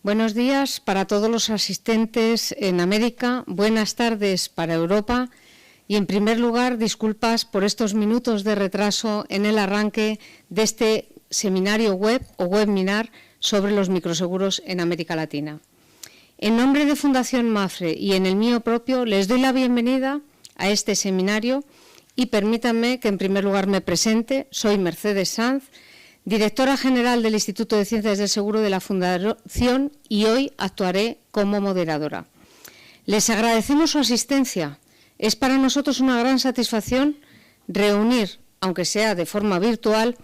Buenos días para todos los asistentes en América, buenas tardes para Europa y, en primer lugar, disculpas por estos minutos de retraso en el arranque de este seminario web o webinar sobre los microseguros en América Latina. En nombre de Fundación Mapfre y en el mío propio, les doy la bienvenida a este seminario y permítanme que en primer lugar me presente. Soy Mercedes Sanz, directora general del Instituto de Ciencias del Seguro de la Fundación, y hoy actuaré como moderadora. Les agradecemos su asistencia. Es para nosotros una gran satisfacción reunir, aunque sea de forma virtual,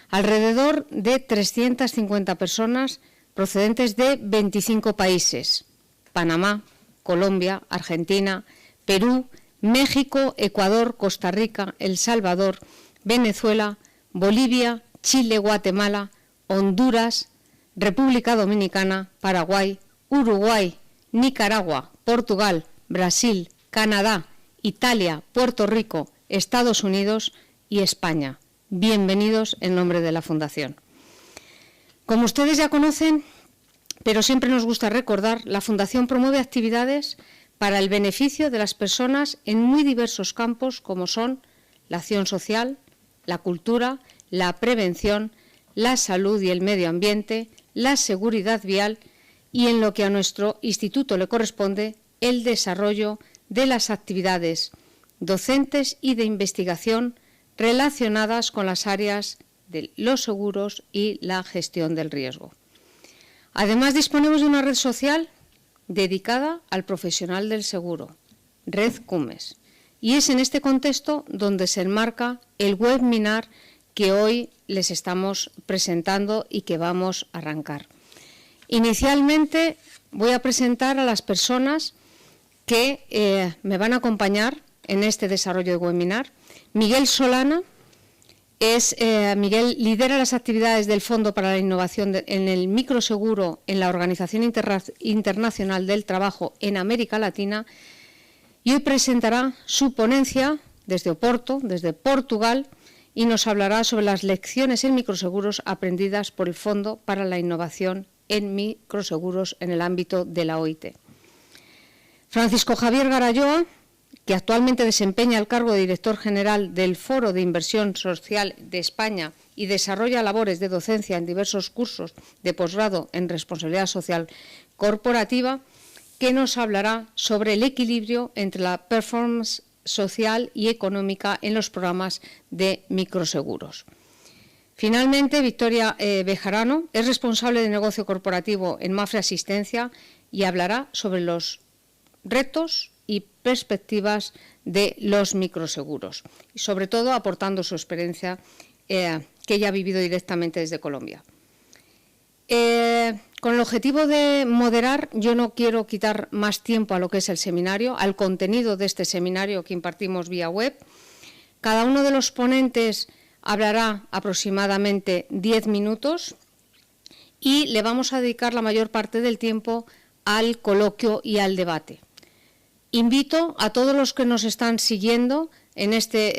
alrededor de 350 personas procedentes de 25 países: Panamá, Colombia, Argentina, Perú, México, Ecuador, Costa Rica, El Salvador, Venezuela, Bolivia, Chile, Guatemala, Honduras, República Dominicana, Paraguay, Uruguay, Nicaragua, Portugal, Brasil, Canadá, Italia, Puerto Rico, Estados Unidos y España. Bienvenidos en nombre de la Fundación. Como ustedes ya conocen, pero siempre nos gusta recordar, la Fundación promueve actividades para el beneficio de las personas en muy diversos campos, como son la acción social, la cultura, la prevención, la salud y el medio ambiente, la seguridad vial y, en lo que a nuestro instituto le corresponde, el desarrollo de las actividades docentes y de investigación relacionadas con las áreas de los seguros y la gestión del riesgo. Además, disponemos de una red social dedicada al profesional del seguro, Red CUMES, y es en este contexto donde se enmarca el webinar que hoy les estamos presentando y que vamos a arrancar. Inicialmente voy a presentar a las personas que me van a acompañar en este desarrollo de webinar. Miguel Solana Miguel lidera las actividades del Fondo para la Innovación en el Microseguro en la Organización Internacional del Trabajo en América Latina, y hoy presentará su ponencia desde Oporto, desde Portugal, y nos hablará sobre las lecciones en microseguros aprendidas por el Fondo para la Innovación en Microseguros en el ámbito de la OIT. Francisco Javier Garayoa, que actualmente desempeña el cargo de director general del Foro de Inversión Social de España y desarrolla labores de docencia en diversos cursos de posgrado en responsabilidad social corporativa, que nos hablará sobre el equilibrio entre la performance social y económica en los programas de microseguros. Finalmente, Victoria Bejarano es responsable de negocio corporativo en Mapfre Asistencia y hablará sobre los retos y perspectivas de los microseguros, y sobre todo aportando su experiencia que ella ha vivido directamente desde Colombia. Con el objetivo de moderar, yo no quiero quitar más tiempo a lo que es el seminario, al contenido de este seminario que impartimos vía web. Cada uno de los ponentes hablará aproximadamente 10 minutos y le vamos a dedicar la mayor parte del tiempo al coloquio y al debate. Invito a todos los que nos están siguiendo en este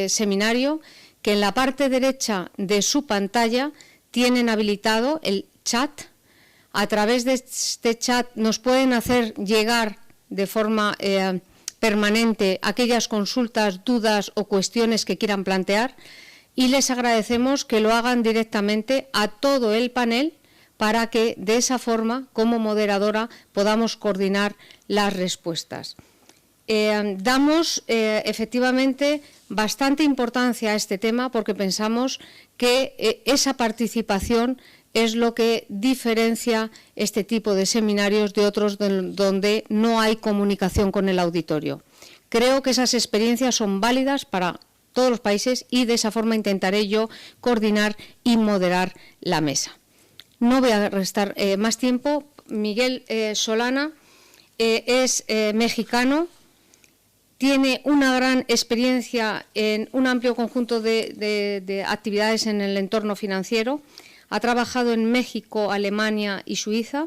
seminario que en la parte derecha de su pantalla tienen habilitado el chat. A través de este chat nos pueden hacer llegar de forma permanente aquellas consultas, dudas o cuestiones que quieran plantear, y les agradecemos que lo hagan directamente a todo el panel para que de esa forma, como moderadora, podamos coordinar las respuestas. Damos efectivamente bastante importancia a este tema porque pensamos que esa participación es lo que diferencia este tipo de seminarios de otros donde no hay comunicación con el auditorio. Creo que esas experiencias son válidas para todos los países y de esa forma intentaré yo coordinar y moderar la mesa. No voy a restar más tiempo. Miguel Solana es mexicano, tiene una gran experiencia en un amplio conjunto de actividades en el entorno financiero. Ha trabajado en México, Alemania y Suiza.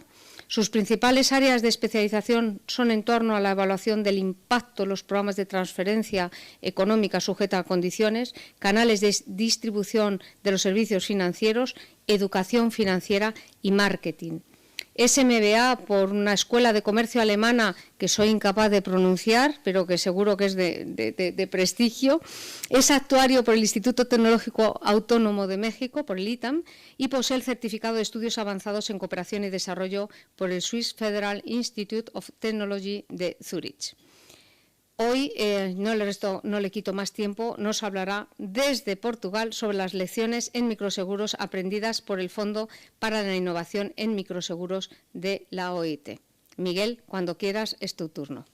Sus principales áreas de especialización son en torno a la evaluación del impacto de los programas de transferencia económica sujeta a condiciones, canales de distribución de los servicios financieros, educación financiera y marketing. Es MBA por una escuela de comercio alemana que soy incapaz de pronunciar, pero que seguro que es de prestigio. Es actuario por el Instituto Tecnológico Autónomo de México, por el ITAM, y posee el certificado de estudios avanzados en cooperación y desarrollo por el Swiss Federal Institute of Technology de Zurich. Hoy, no le quito más tiempo, nos hablará desde Portugal sobre las lecciones en microseguros aprendidas por el Fondo para la Innovación en Microseguros de la OIT. Miguel, cuando quieras, es tu turno.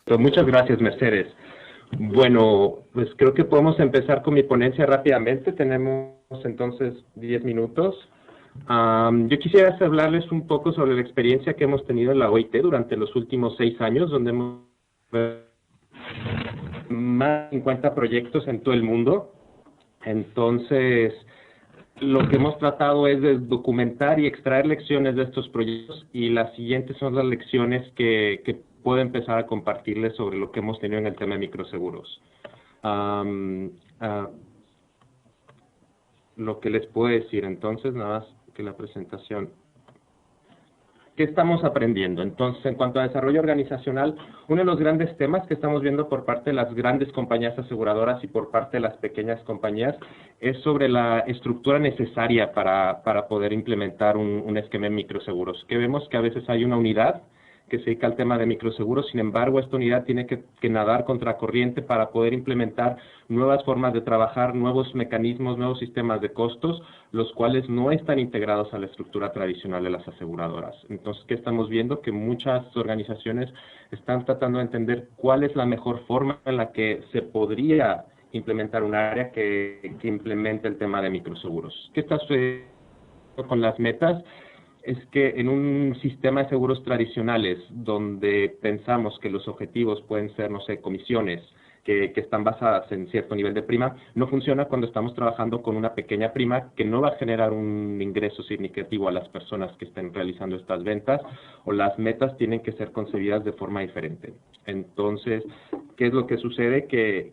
Pues muchas gracias, Mercedes. Bueno, pues creo que podemos empezar con mi ponencia rápidamente. Tenemos entonces 10 minutos. Yo quisiera hablarles un poco sobre la experiencia que hemos tenido en la OIT durante los últimos 6 años, donde hemos más de 50 proyectos en todo el mundo. Entonces, lo que hemos tratado es de documentar y extraer lecciones de estos proyectos, y las siguientes son las lecciones que puedo empezar a compartirles sobre lo que hemos tenido en el tema de microseguros. Lo que les puedo decir, entonces, nada más que la presentación. ¿Qué estamos aprendiendo? Entonces, en cuanto a desarrollo organizacional, uno de los grandes temas que estamos viendo por parte de las grandes compañías aseguradoras y por parte de las pequeñas compañías es sobre la estructura necesaria para poder implementar un esquema en microseguros. Que vemos que a veces hay una unidad que se dedica al tema de microseguros, sin embargo, esta unidad tiene que nadar contracorriente para poder implementar nuevas formas de trabajar, nuevos mecanismos, nuevos sistemas de costos, los cuales no están integrados a la estructura tradicional de las aseguradoras. Entonces, ¿qué estamos viendo? Que muchas organizaciones están tratando de entender cuál es la mejor forma en la que se podría implementar un área que implemente el tema de microseguros. ¿Qué está sucediendo con las metas? Es que en un sistema de seguros tradicionales, donde pensamos que los objetivos pueden ser, no sé, comisiones, que están basadas en cierto nivel de prima, no funciona cuando estamos trabajando con una pequeña prima que no va a generar un ingreso significativo a las personas que estén realizando estas ventas, o las metas tienen que ser concebidas de forma diferente. Entonces, ¿qué es lo que sucede? Que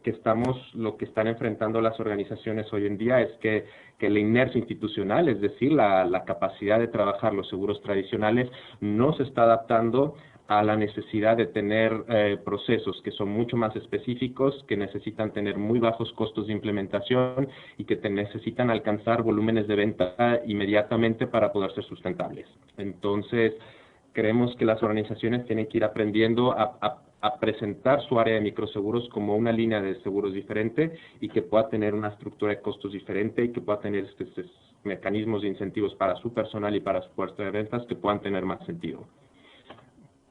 lo que están enfrentando las organizaciones hoy en día es que la inercia institucional, es decir, la capacidad de trabajar los seguros tradicionales, no se está adaptando a la necesidad de tener procesos que son mucho más específicos, que necesitan tener muy bajos costos de implementación y que necesitan alcanzar volúmenes de venta inmediatamente para poder ser sustentables. Entonces, creemos que las organizaciones tienen que ir aprendiendo a presentar su área de microseguros como una línea de seguros diferente y que pueda tener una estructura de costos diferente y que pueda tener estos mecanismos de incentivos para su personal y para su fuerza de ventas que puedan tener más sentido.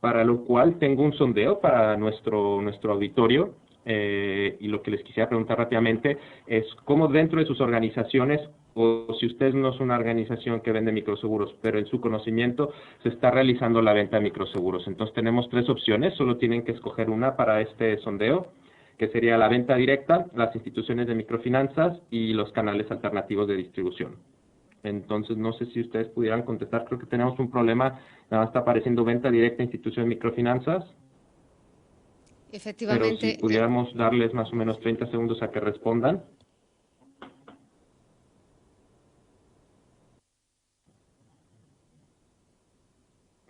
Para lo cual tengo un sondeo para nuestro auditorio y lo que les quisiera preguntar rápidamente es cómo dentro de sus organizaciones, o si ustedes no son una organización que vende microseguros, pero en su conocimiento se está realizando la venta de microseguros. Entonces tenemos 3 opciones, solo tienen que escoger una para este sondeo, que sería la venta directa, las instituciones de microfinanzas y los canales alternativos de distribución. Entonces, no sé si ustedes pudieran contestar. Creo que tenemos un problema. Nada más está apareciendo venta directa, institución de microfinanzas. Efectivamente. Pero si pudiéramos darles más o menos 30 segundos a que respondan.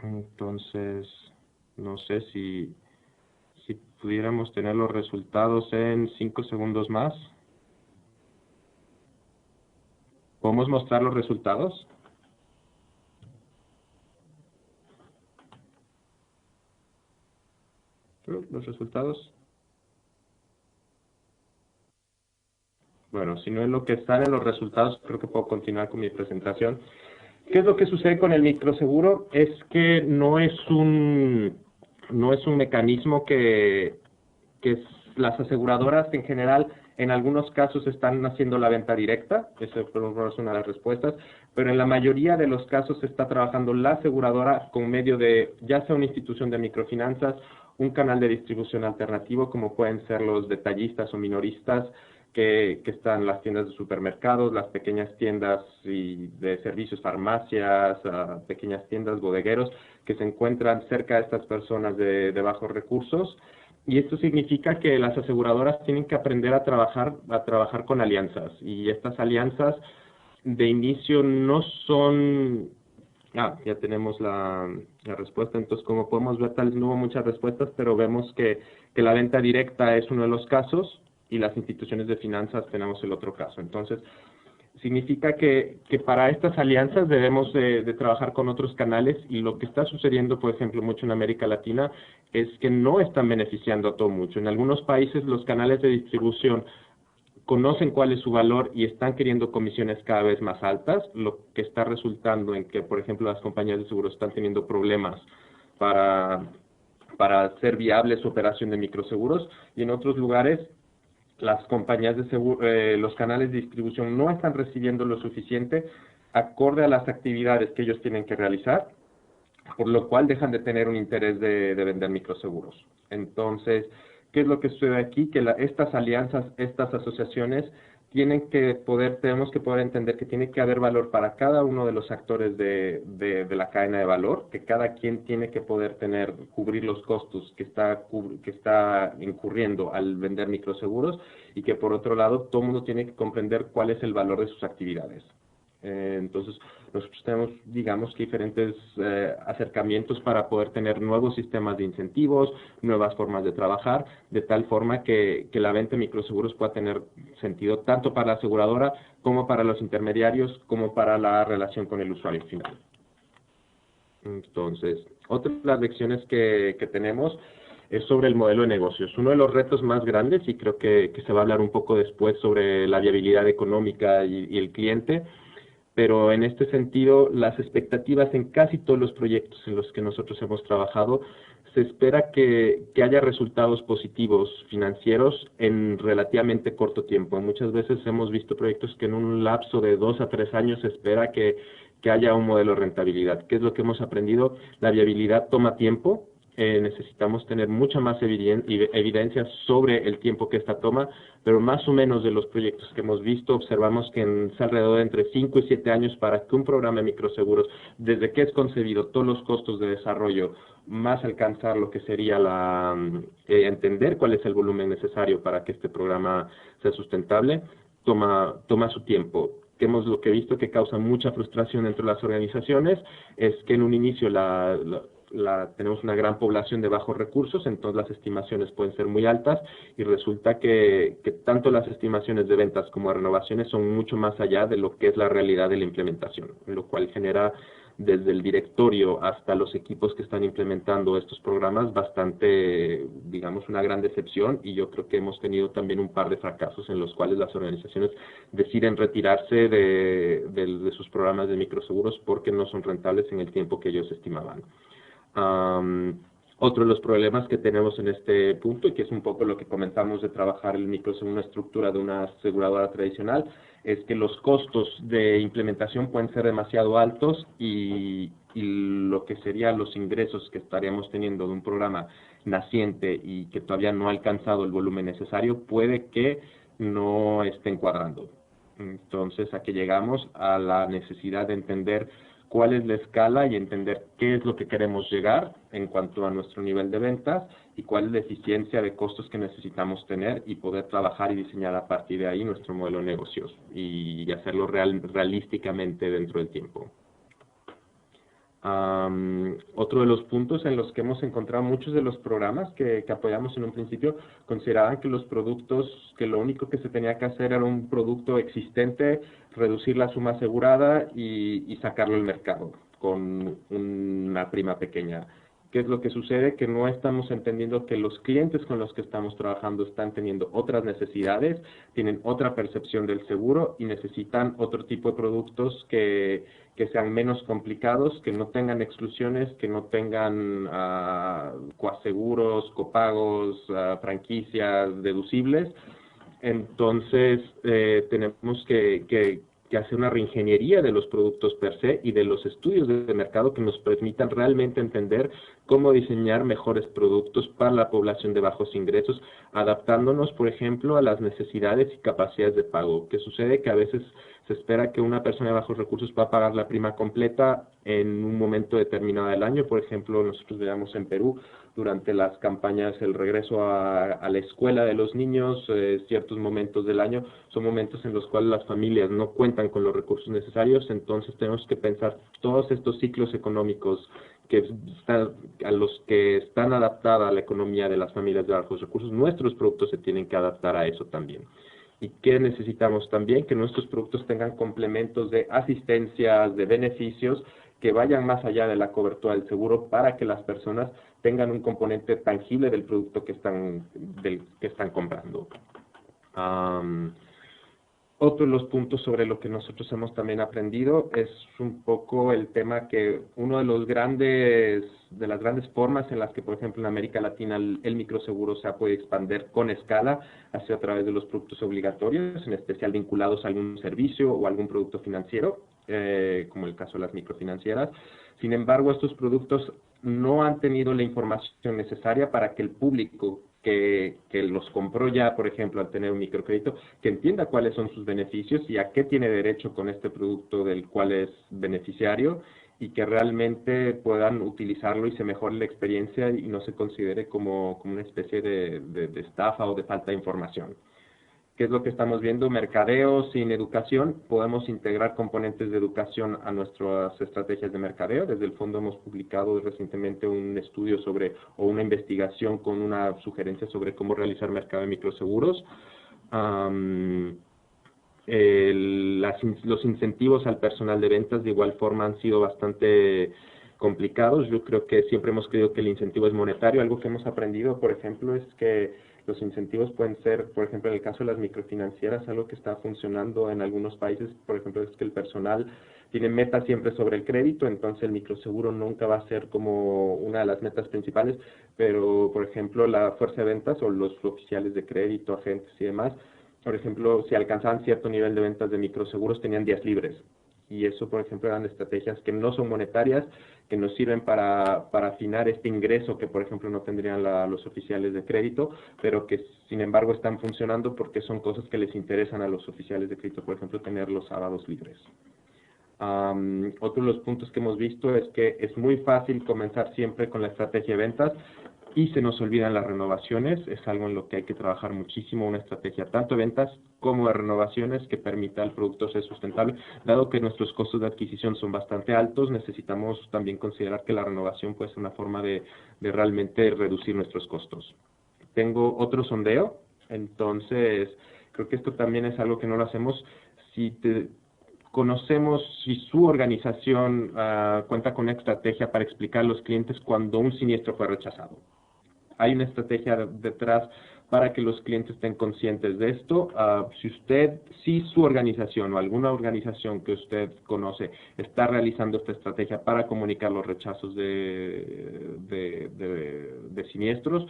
Entonces, no sé si pudiéramos tener los resultados en 5 segundos más. ¿Podemos mostrar los resultados? ¿Los resultados? Bueno, si no es lo que están en los resultados, creo que puedo continuar con mi presentación. ¿Qué es lo que sucede con el microseguro? Es que no es un mecanismo que las aseguradoras en general, en algunos casos están haciendo la venta directa, esa es una de las respuestas, pero en la mayoría de los casos se está trabajando la aseguradora con medio de, ya sea una institución de microfinanzas, un canal de distribución alternativo, como pueden ser los detallistas o minoristas, que están las tiendas de supermercados, las pequeñas tiendas y de servicios, farmacias, pequeñas tiendas, bodegueros, que se encuentran cerca de estas personas de bajos recursos. Y esto significa que las aseguradoras tienen que aprender a trabajar con alianzas. Y estas alianzas de inicio no son... ya tenemos la respuesta. Entonces, como podemos ver, tal vez no hubo muchas respuestas, pero vemos que la venta directa es uno de los casos y las instituciones de finanzas tenemos el otro caso. Entonces, significa que para estas alianzas debemos de trabajar con otros canales, y lo que está sucediendo, por ejemplo, mucho en América Latina, es que no están beneficiando a todo mucho. En algunos países los canales de distribución conocen cuál es su valor y están queriendo comisiones cada vez más altas, lo que está resultando en que, por ejemplo, las compañías de seguros están teniendo problemas para hacer viable su operación de microseguros, y en otros lugares las compañías de seguro, los canales de distribución no están recibiendo lo suficiente acorde a las actividades que ellos tienen que realizar, por lo cual dejan de tener un interés de vender microseguros. Entonces, ¿qué es lo que sucede aquí? Que estas alianzas, estas asociaciones, tenemos que poder entender que tiene que haber valor para cada uno de los actores de la cadena de valor, que cada quien tiene que poder cubrir los costos que está incurriendo al vender microseguros, y que por otro lado todo el mundo tiene que comprender cuál es el valor de sus actividades. Entonces, nosotros tenemos, digamos, que diferentes acercamientos para poder tener nuevos sistemas de incentivos, nuevas formas de trabajar, de tal forma que la venta de microseguros pueda tener sentido tanto para la aseguradora como para los intermediarios, como para la relación con el usuario final. Entonces, otra de las lecciones que tenemos es sobre el modelo de negocios. Uno de los retos más grandes, y creo que se va a hablar un poco después sobre la viabilidad económica y el cliente, pero en este sentido, las expectativas en casi todos los proyectos en los que nosotros hemos trabajado, se espera que haya resultados positivos financieros en relativamente corto tiempo. Muchas veces hemos visto proyectos que en un lapso de 2 a 3 años se espera que haya un modelo de rentabilidad. ¿Qué es lo que hemos aprendido? La viabilidad toma tiempo. Necesitamos tener mucha más evidencia sobre el tiempo que esta toma, pero más o menos de los proyectos que hemos visto, observamos que es alrededor de entre 5 y 7 años para que un programa de microseguros, desde que es concebido, todos los costos de desarrollo, más alcanzar lo que sería entender cuál es el volumen necesario para que este programa sea sustentable, toma su tiempo. Lo que he visto que causa mucha frustración entre las organizaciones es que en un inicio tenemos una gran población de bajos recursos, entonces las estimaciones pueden ser muy altas, y resulta que tanto las estimaciones de ventas como de renovaciones son mucho más allá de lo que es la realidad de la implementación, lo cual genera desde el directorio hasta los equipos que están implementando estos programas bastante, digamos, una gran decepción, y yo creo que hemos tenido también un par de fracasos en los cuales las organizaciones deciden retirarse de sus programas de microseguros porque no son rentables en el tiempo que ellos estimaban. Otro de los problemas que tenemos en este punto, y que es un poco lo que comentamos de trabajar el microseguro en una estructura de una aseguradora tradicional, es que los costos de implementación pueden ser demasiado altos, y lo que serían los ingresos que estaríamos teniendo de un programa naciente y que todavía no ha alcanzado el volumen necesario, puede que no esté encuadrando. Entonces, aquí llegamos a la necesidad de entender cuál es la escala y entender qué es lo que queremos llegar en cuanto a nuestro nivel de ventas y cuál es la eficiencia de costos que necesitamos tener, y poder trabajar y diseñar a partir de ahí nuestro modelo de negocios y hacerlo realísticamente dentro del tiempo. Otro de los puntos en los que hemos encontrado muchos de los programas que apoyamos en un principio consideraban que los productos, que lo único que se tenía que hacer era un producto existente, reducir la suma asegurada y sacarlo al mercado con una prima pequeña. ¿Qué es lo que sucede? Que no estamos entendiendo que los clientes con los que estamos trabajando están teniendo otras necesidades, tienen otra percepción del seguro y necesitan otro tipo de productos que sean menos complicados, que no tengan exclusiones, que no tengan coaseguros, copagos, franquicias deducibles. Entonces, tenemos que que hacer una reingeniería de los productos per se y de los estudios de mercado que nos permitan realmente entender cómo diseñar mejores productos para la población de bajos ingresos, adaptándonos, por ejemplo, a las necesidades y capacidades de pago. Que sucede que a veces se espera que una persona de bajos recursos pueda pagar la prima completa en un momento determinado del año. Por ejemplo, nosotros veamos en Perú, durante las campañas, el regreso a la escuela de los niños, ciertos momentos del año, son momentos en los cuales las familias no cuentan con los recursos necesarios, entonces tenemos que pensar todos estos ciclos económicos a los que están adaptada la economía de las familias de bajos recursos. Nuestros productos se tienen que adaptar a eso también. ¿Y qué necesitamos también? Que nuestros productos tengan complementos de asistencias, de beneficios, que vayan más allá de la cobertura del seguro para que las personas tengan un componente tangible del producto que están comprando. Otro de los puntos sobre lo que nosotros hemos también aprendido es un poco el tema que uno de las grandes formas en las que, por ejemplo, en América Latina el microseguro se ha podido expandir con escala ha sido a través de los productos obligatorios, en especial vinculados a algún servicio o algún producto financiero, como el caso de las microfinancieras. Sin embargo, estos productos no han tenido la información necesaria para que el público que los compró ya, por ejemplo, al tener un microcrédito, que entienda cuáles son sus beneficios y a qué tiene derecho con este producto del cual es beneficiario, y que realmente puedan utilizarlo y se mejore la experiencia y no se considere como una especie de estafa o de falta de información. ¿Qué es lo que estamos viendo? Mercadeo sin educación. Podemos integrar componentes de educación a nuestras estrategias de mercadeo. Desde el fondo hemos publicado recientemente un estudio o una investigación con una sugerencia sobre cómo realizar mercado de microseguros. Los incentivos al personal de ventas de igual forma han sido bastante complicados. Yo creo que siempre hemos creído que el incentivo es monetario. Algo que hemos aprendido, por ejemplo, es que los incentivos pueden ser, por ejemplo, en el caso de las microfinancieras, algo que está funcionando en algunos países, por ejemplo, es que el personal tiene metas siempre sobre el crédito, entonces el microseguro nunca va a ser como una de las metas principales, pero, por ejemplo, la fuerza de ventas o los oficiales de crédito, agentes y demás, por ejemplo, si alcanzaban cierto nivel de ventas de microseguros, tenían días libres. Y eso, por ejemplo, eran estrategias que no son monetarias, que nos sirven para afinar este ingreso que, por ejemplo, no tendrían los oficiales de crédito, pero que, sin embargo, están funcionando porque son cosas que les interesan a los oficiales de crédito, por ejemplo, tener los sábados libres. Otro de los puntos que hemos visto es que es muy fácil comenzar siempre con la estrategia de ventas y se nos olvidan las renovaciones. Es algo en lo que hay que trabajar muchísimo, una estrategia tanto de ventas como de renovaciones que permita al producto ser sustentable. Dado que nuestros costos de adquisición son bastante altos, necesitamos también considerar que la renovación puede ser una forma de realmente reducir nuestros costos. Tengo otro sondeo, entonces creo que esto también es algo que no lo hacemos. Conocemos si su organización cuenta con una estrategia para explicar a los clientes cuando un siniestro fue rechazado. Hay una estrategia detrás para que los clientes estén conscientes de esto. Si su organización o alguna organización que usted conoce está realizando esta estrategia para comunicar los rechazos de siniestros,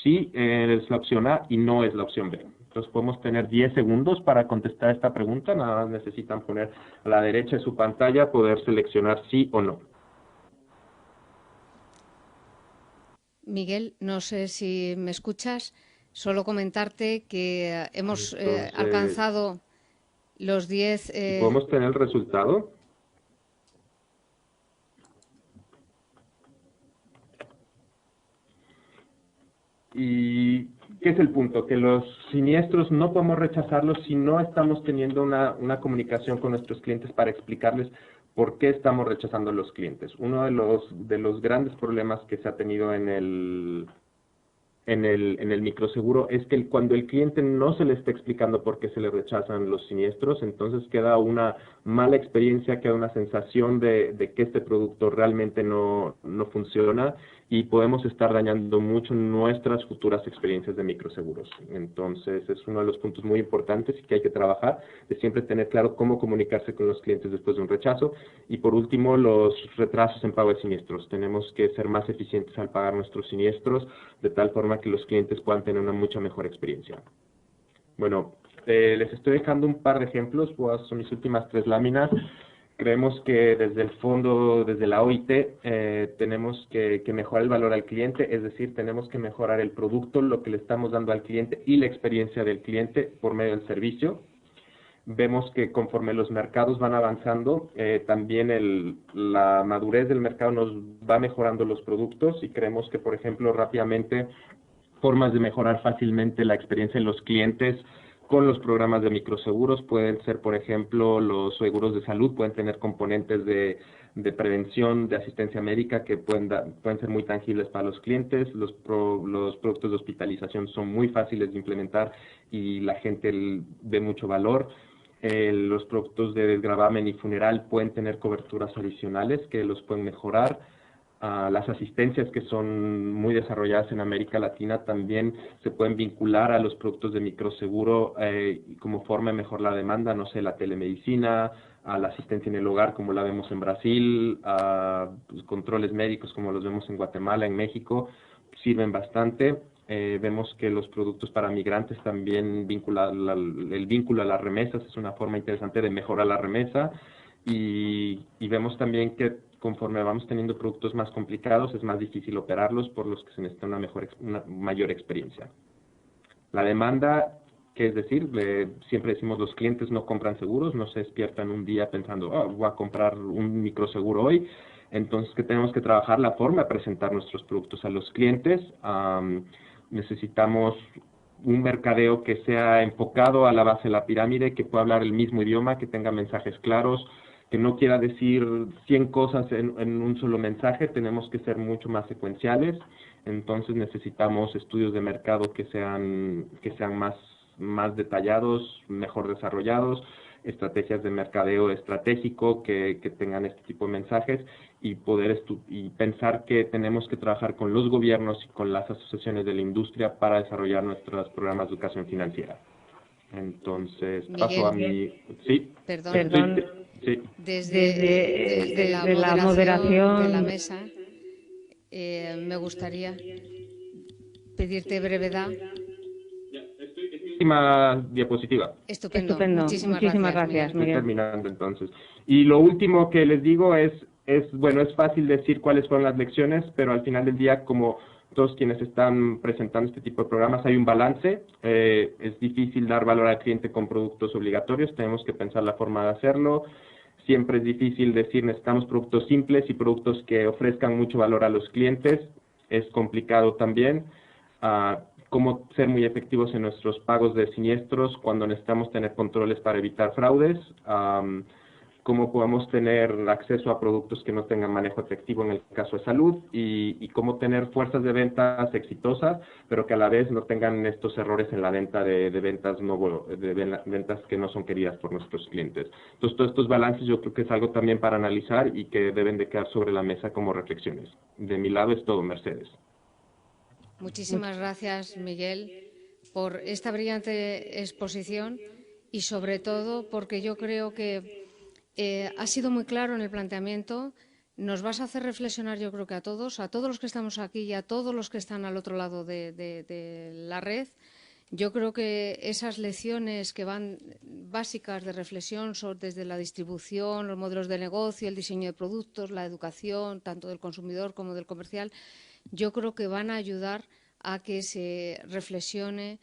sí es la opción A y no es la opción B. Entonces podemos tener 10 segundos para contestar esta pregunta. Nada más necesitan poner a la derecha de su pantalla, poder seleccionar sí o no. Miguel, no sé si me escuchas. Solo comentarte que hemos alcanzado los 10... ¿Podemos tener el resultado? ¿Y qué es el punto? Que los siniestros no podemos rechazarlos si no estamos teniendo una comunicación con nuestros clientes para explicarles por qué estamos rechazando a los clientes. Uno de los grandes problemas que se ha tenido en el microseguro es que cuando el cliente no se le está explicando por qué se le rechazan los siniestros, entonces queda una mala experiencia, queda una sensación de que este producto realmente no funciona y podemos estar dañando mucho nuestras futuras experiencias de microseguros. Entonces es uno de los puntos muy importantes y que hay que trabajar, de siempre tener claro cómo comunicarse con los clientes después de un rechazo. Y por último, los retrasos en pago de siniestros. Tenemos que ser más eficientes al pagar nuestros siniestros, de tal forma que los clientes puedan tener una mucha mejor experiencia. Bueno, Les estoy dejando un par de ejemplos, son mis últimas 3 láminas. Creemos que desde el fondo, desde la OIT, tenemos que mejorar el valor al cliente, es decir, tenemos que mejorar el producto, lo que le estamos dando al cliente y la experiencia del cliente por medio del servicio. Vemos que conforme los mercados van avanzando, también la madurez del mercado nos va mejorando los productos y creemos que, por ejemplo, rápidamente, formas de mejorar fácilmente la experiencia de los clientes con los programas de microseguros pueden ser, por ejemplo, los seguros de salud, pueden tener componentes de prevención, de asistencia médica que pueden ser muy tangibles para los clientes. Los productos de hospitalización son muy fáciles de implementar y la gente ve mucho valor. Los productos de desgravamen y funeral pueden tener coberturas adicionales que los pueden mejorar. Las asistencias que son muy desarrolladas en América Latina también se pueden vincular a los productos de microseguro como forma de mejorar la demanda, no sé, la telemedicina, a la asistencia en el hogar como la vemos en Brasil, a controles médicos como los vemos en Guatemala, en México, sirven bastante. Vemos que los productos para migrantes también el vínculo a las remesas es una forma interesante de mejorar la remesa y vemos también que conforme vamos teniendo productos más complicados es más difícil operarlos por los que se necesita una mayor experiencia. La demanda, que es decir, siempre decimos los clientes no compran seguros, no se despiertan un día pensando, voy a comprar un microseguro hoy. Entonces, que tenemos que trabajar la forma de presentar nuestros productos a los clientes. Necesitamos un mercadeo que sea enfocado a la base de la pirámide, que pueda hablar el mismo idioma, que tenga mensajes claros, que no quiera decir 100 cosas en un solo mensaje, tenemos que ser mucho más secuenciales. Entonces necesitamos estudios de mercado que sean más detallados, mejor desarrollados, estrategias de mercadeo estratégico que tengan este tipo de mensajes y pensar que tenemos que trabajar con los gobiernos y con las asociaciones de la industria para desarrollar nuestros programas de educación financiera. Entonces, Miguel, paso a mi... Sí. Perdón. Sí. Desde la moderación de la mesa, me gustaría pedirte brevedad. Última diapositiva. Estupendo. Muchísimas gracias, Estoy Miguel. terminando entonces. Y lo último que les digo es fácil decir cuáles fueron las lecciones, pero al final del día, como todos quienes están presentando este tipo de programas, hay un balance. Es difícil dar valor al cliente con productos obligatorios, tenemos que pensar la forma de hacerlo. Siempre es difícil decir necesitamos productos simples y productos que ofrezcan mucho valor a los clientes. Es complicado también. Cómo ser muy efectivos en nuestros pagos de siniestros cuando necesitamos tener controles para evitar fraudes. Cómo podemos tener acceso a productos que no tengan manejo efectivo en el caso de salud y cómo tener fuerzas de ventas exitosas, pero que a la vez no tengan estos errores en la venta de ventas que no son queridas por nuestros clientes. Entonces, todos estos balances yo creo que es algo también para analizar y que deben de quedar sobre la mesa como reflexiones. De mi lado es todo, Mercedes. Muchísimas gracias, Miguel, por esta brillante exposición y sobre todo porque yo creo que has sido muy claro en el planteamiento. Nos vas a hacer reflexionar, yo creo que a todos los que estamos aquí y a todos los que están al otro lado de la red. Yo creo que esas lecciones que van básicas de reflexión desde la distribución, los modelos de negocio, el diseño de productos, la educación, tanto del consumidor como del comercial, yo creo que van a ayudar a que se reflexione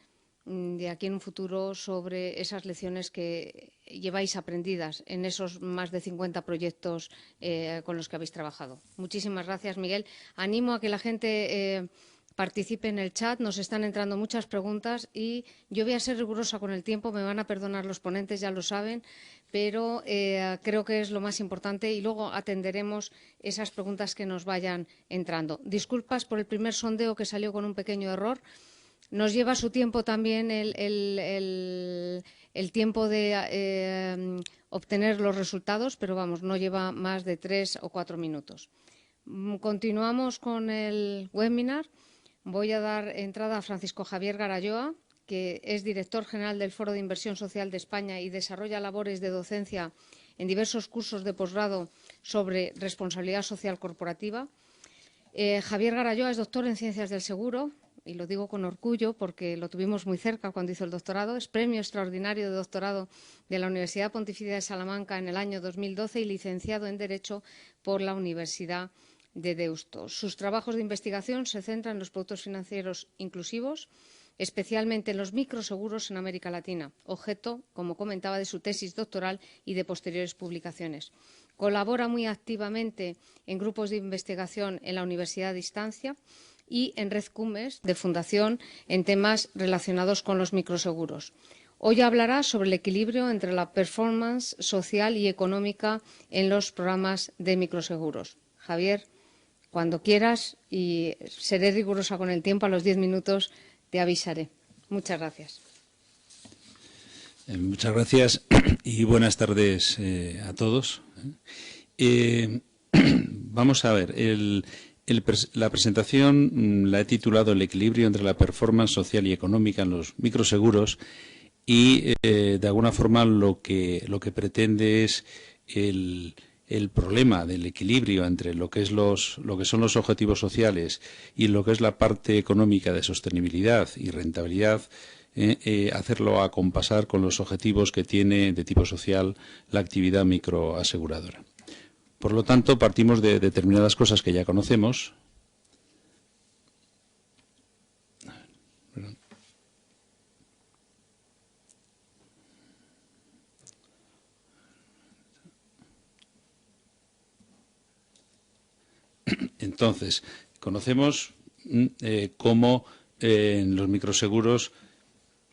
de aquí en un futuro sobre esas lecciones que lleváis aprendidas en esos más de 50 proyectos con los que habéis trabajado. Muchísimas gracias, Miguel. Animo a que la gente participe en el chat. Nos están entrando muchas preguntas y yo voy a ser rigurosa con el tiempo. Me van a perdonar los ponentes, ya lo saben, pero creo que es lo más importante y luego atenderemos esas preguntas que nos vayan entrando. Disculpas por el primer sondeo que salió con un pequeño error. Nos lleva su tiempo también el tiempo de obtener los resultados, pero vamos, no lleva más de 3 o 4 minutos. Continuamos con el webinar. Voy a dar entrada a Francisco Javier Garayoa, que es director general del Foro de Inversión Social de España y desarrolla labores de docencia en diversos cursos de posgrado sobre responsabilidad social corporativa. Javier Garayoa es doctor en Ciencias del Seguro, y lo digo con orgullo porque lo tuvimos muy cerca cuando hizo el doctorado, es premio extraordinario de doctorado de la Universidad Pontificia de Salamanca en el año 2012 y licenciado en Derecho por la Universidad de Deusto. Sus trabajos de investigación se centran en los productos financieros inclusivos, especialmente en los microseguros en América Latina, objeto, como comentaba, de su tesis doctoral y de posteriores publicaciones. Colabora muy activamente en grupos de investigación en la Universidad a Distancia y en Red Cumes de Fundación en temas relacionados con los microseguros. Hoy hablará sobre el equilibrio entre la performance social y económica en los programas de microseguros. Javier, cuando quieras, y seré rigurosa con el tiempo, a los 10 minutos te avisaré. Muchas gracias. Muchas gracias y buenas tardes a todos. Vamos a ver, la presentación la he titulado El equilibrio entre la performance social y económica en los microseguros y de alguna forma lo que pretende es el problema del equilibrio entre lo que son los objetivos sociales y lo que es la parte económica de sostenibilidad y rentabilidad, hacerlo acompasar con los objetivos que tiene de tipo social la actividad microaseguradora. Por lo tanto, partimos de determinadas cosas que ya conocemos. Entonces, conocemos cómo en los microseguros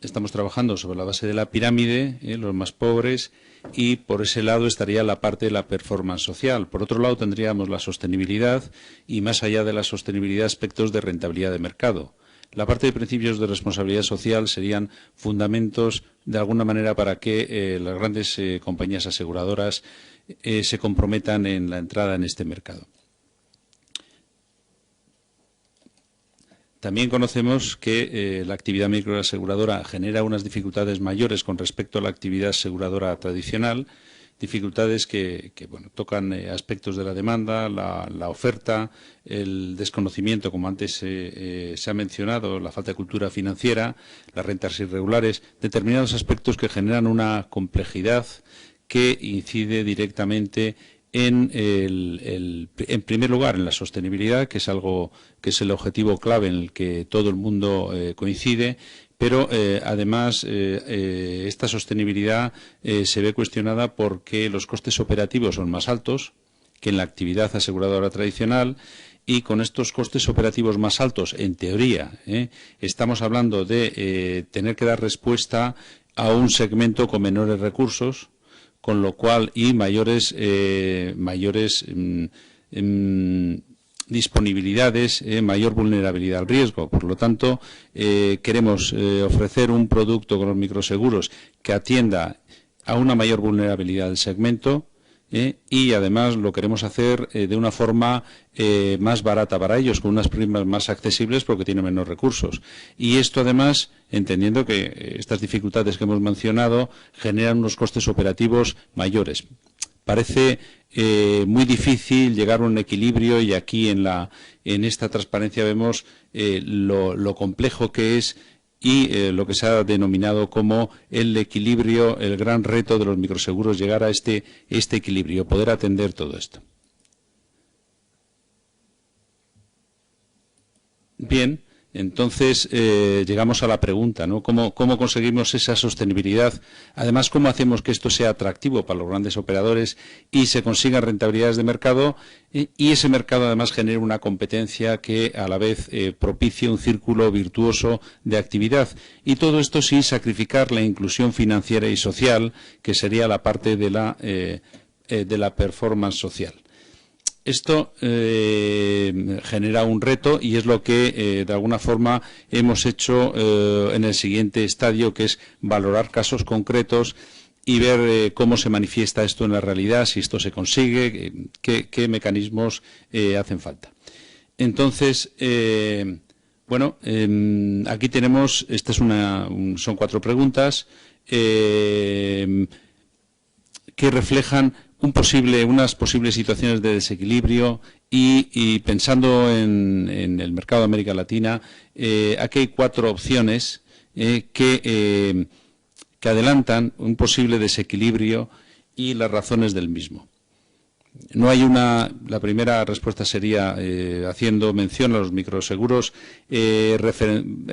estamos trabajando sobre la base de la pirámide, los más pobres, y por ese lado estaría la parte de la performance social. Por otro lado tendríamos la sostenibilidad y más allá de la sostenibilidad aspectos de rentabilidad de mercado. La parte de principios de responsabilidad social serían fundamentos de alguna manera para que las grandes compañías aseguradoras se comprometan en la entrada en este mercado. También conocemos que la actividad microaseguradora genera unas dificultades mayores con respecto a la actividad aseguradora tradicional, dificultades que tocan aspectos de la demanda, la oferta, el desconocimiento, como antes se ha mencionado, la falta de cultura financiera, las rentas irregulares, determinados aspectos que generan una complejidad que incide directamente en primer lugar en la sostenibilidad, que es algo que es el objetivo clave en el que todo el mundo coincide, pero además esta sostenibilidad se ve cuestionada porque los costes operativos son más altos que en la actividad aseguradora tradicional. Y con estos costes operativos más altos, en teoría, estamos hablando de tener que dar respuesta a un segmento con menores recursos, con lo cual y mayores disponibilidades, mayor vulnerabilidad al riesgo. Por lo tanto, queremos ofrecer un producto con los microseguros que atienda a una mayor vulnerabilidad del segmento y además lo queremos hacer de una forma más barata para ellos, con unas primas más accesibles porque tienen menos recursos. Y esto además, entendiendo que estas dificultades que hemos mencionado generan unos costes operativos mayores. Parece muy difícil llegar a un equilibrio y aquí en esta transparencia vemos lo complejo que es y lo que se ha denominado como el equilibrio, el gran reto de los microseguros, llegar a este equilibrio, poder atender todo esto. Bien, entonces llegamos a la pregunta, ¿no? ¿Cómo conseguimos esa sostenibilidad? Además, ¿cómo hacemos que esto sea atractivo para los grandes operadores y se consigan rentabilidades de mercado y ese mercado además genere una competencia que a la vez propicie un círculo virtuoso de actividad? Y todo esto sin sacrificar la inclusión financiera y social, que sería la parte de la performance social. Esto genera un reto y es lo que de alguna forma hemos hecho en el siguiente estadio, que es valorar casos concretos y ver cómo se manifiesta esto en la realidad, si esto se consigue, qué mecanismos hacen falta. Entonces, aquí tenemos, son 4 preguntas que reflejan unas posibles situaciones de desequilibrio y pensando en el mercado de América Latina, aquí hay 4 opciones que adelantan un posible desequilibrio y las razones del mismo. No hay la primera respuesta sería haciendo mención a los microseguros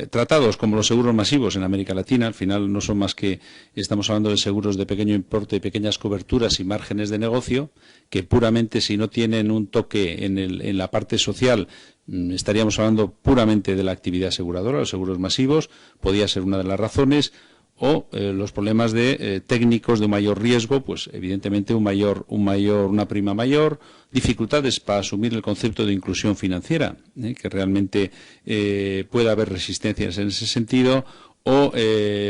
tratados como los seguros masivos en América Latina. Al final no son más que, estamos hablando de seguros de pequeño importe, pequeñas coberturas y márgenes de negocio, que puramente si no tienen un toque en la parte social, estaríamos hablando puramente de la actividad aseguradora. Los seguros masivos podía ser una de las razones. O los problemas de técnicos de mayor riesgo, pues evidentemente una prima mayor, dificultades para asumir el concepto de inclusión financiera, que realmente pueda haber resistencias en ese sentido, o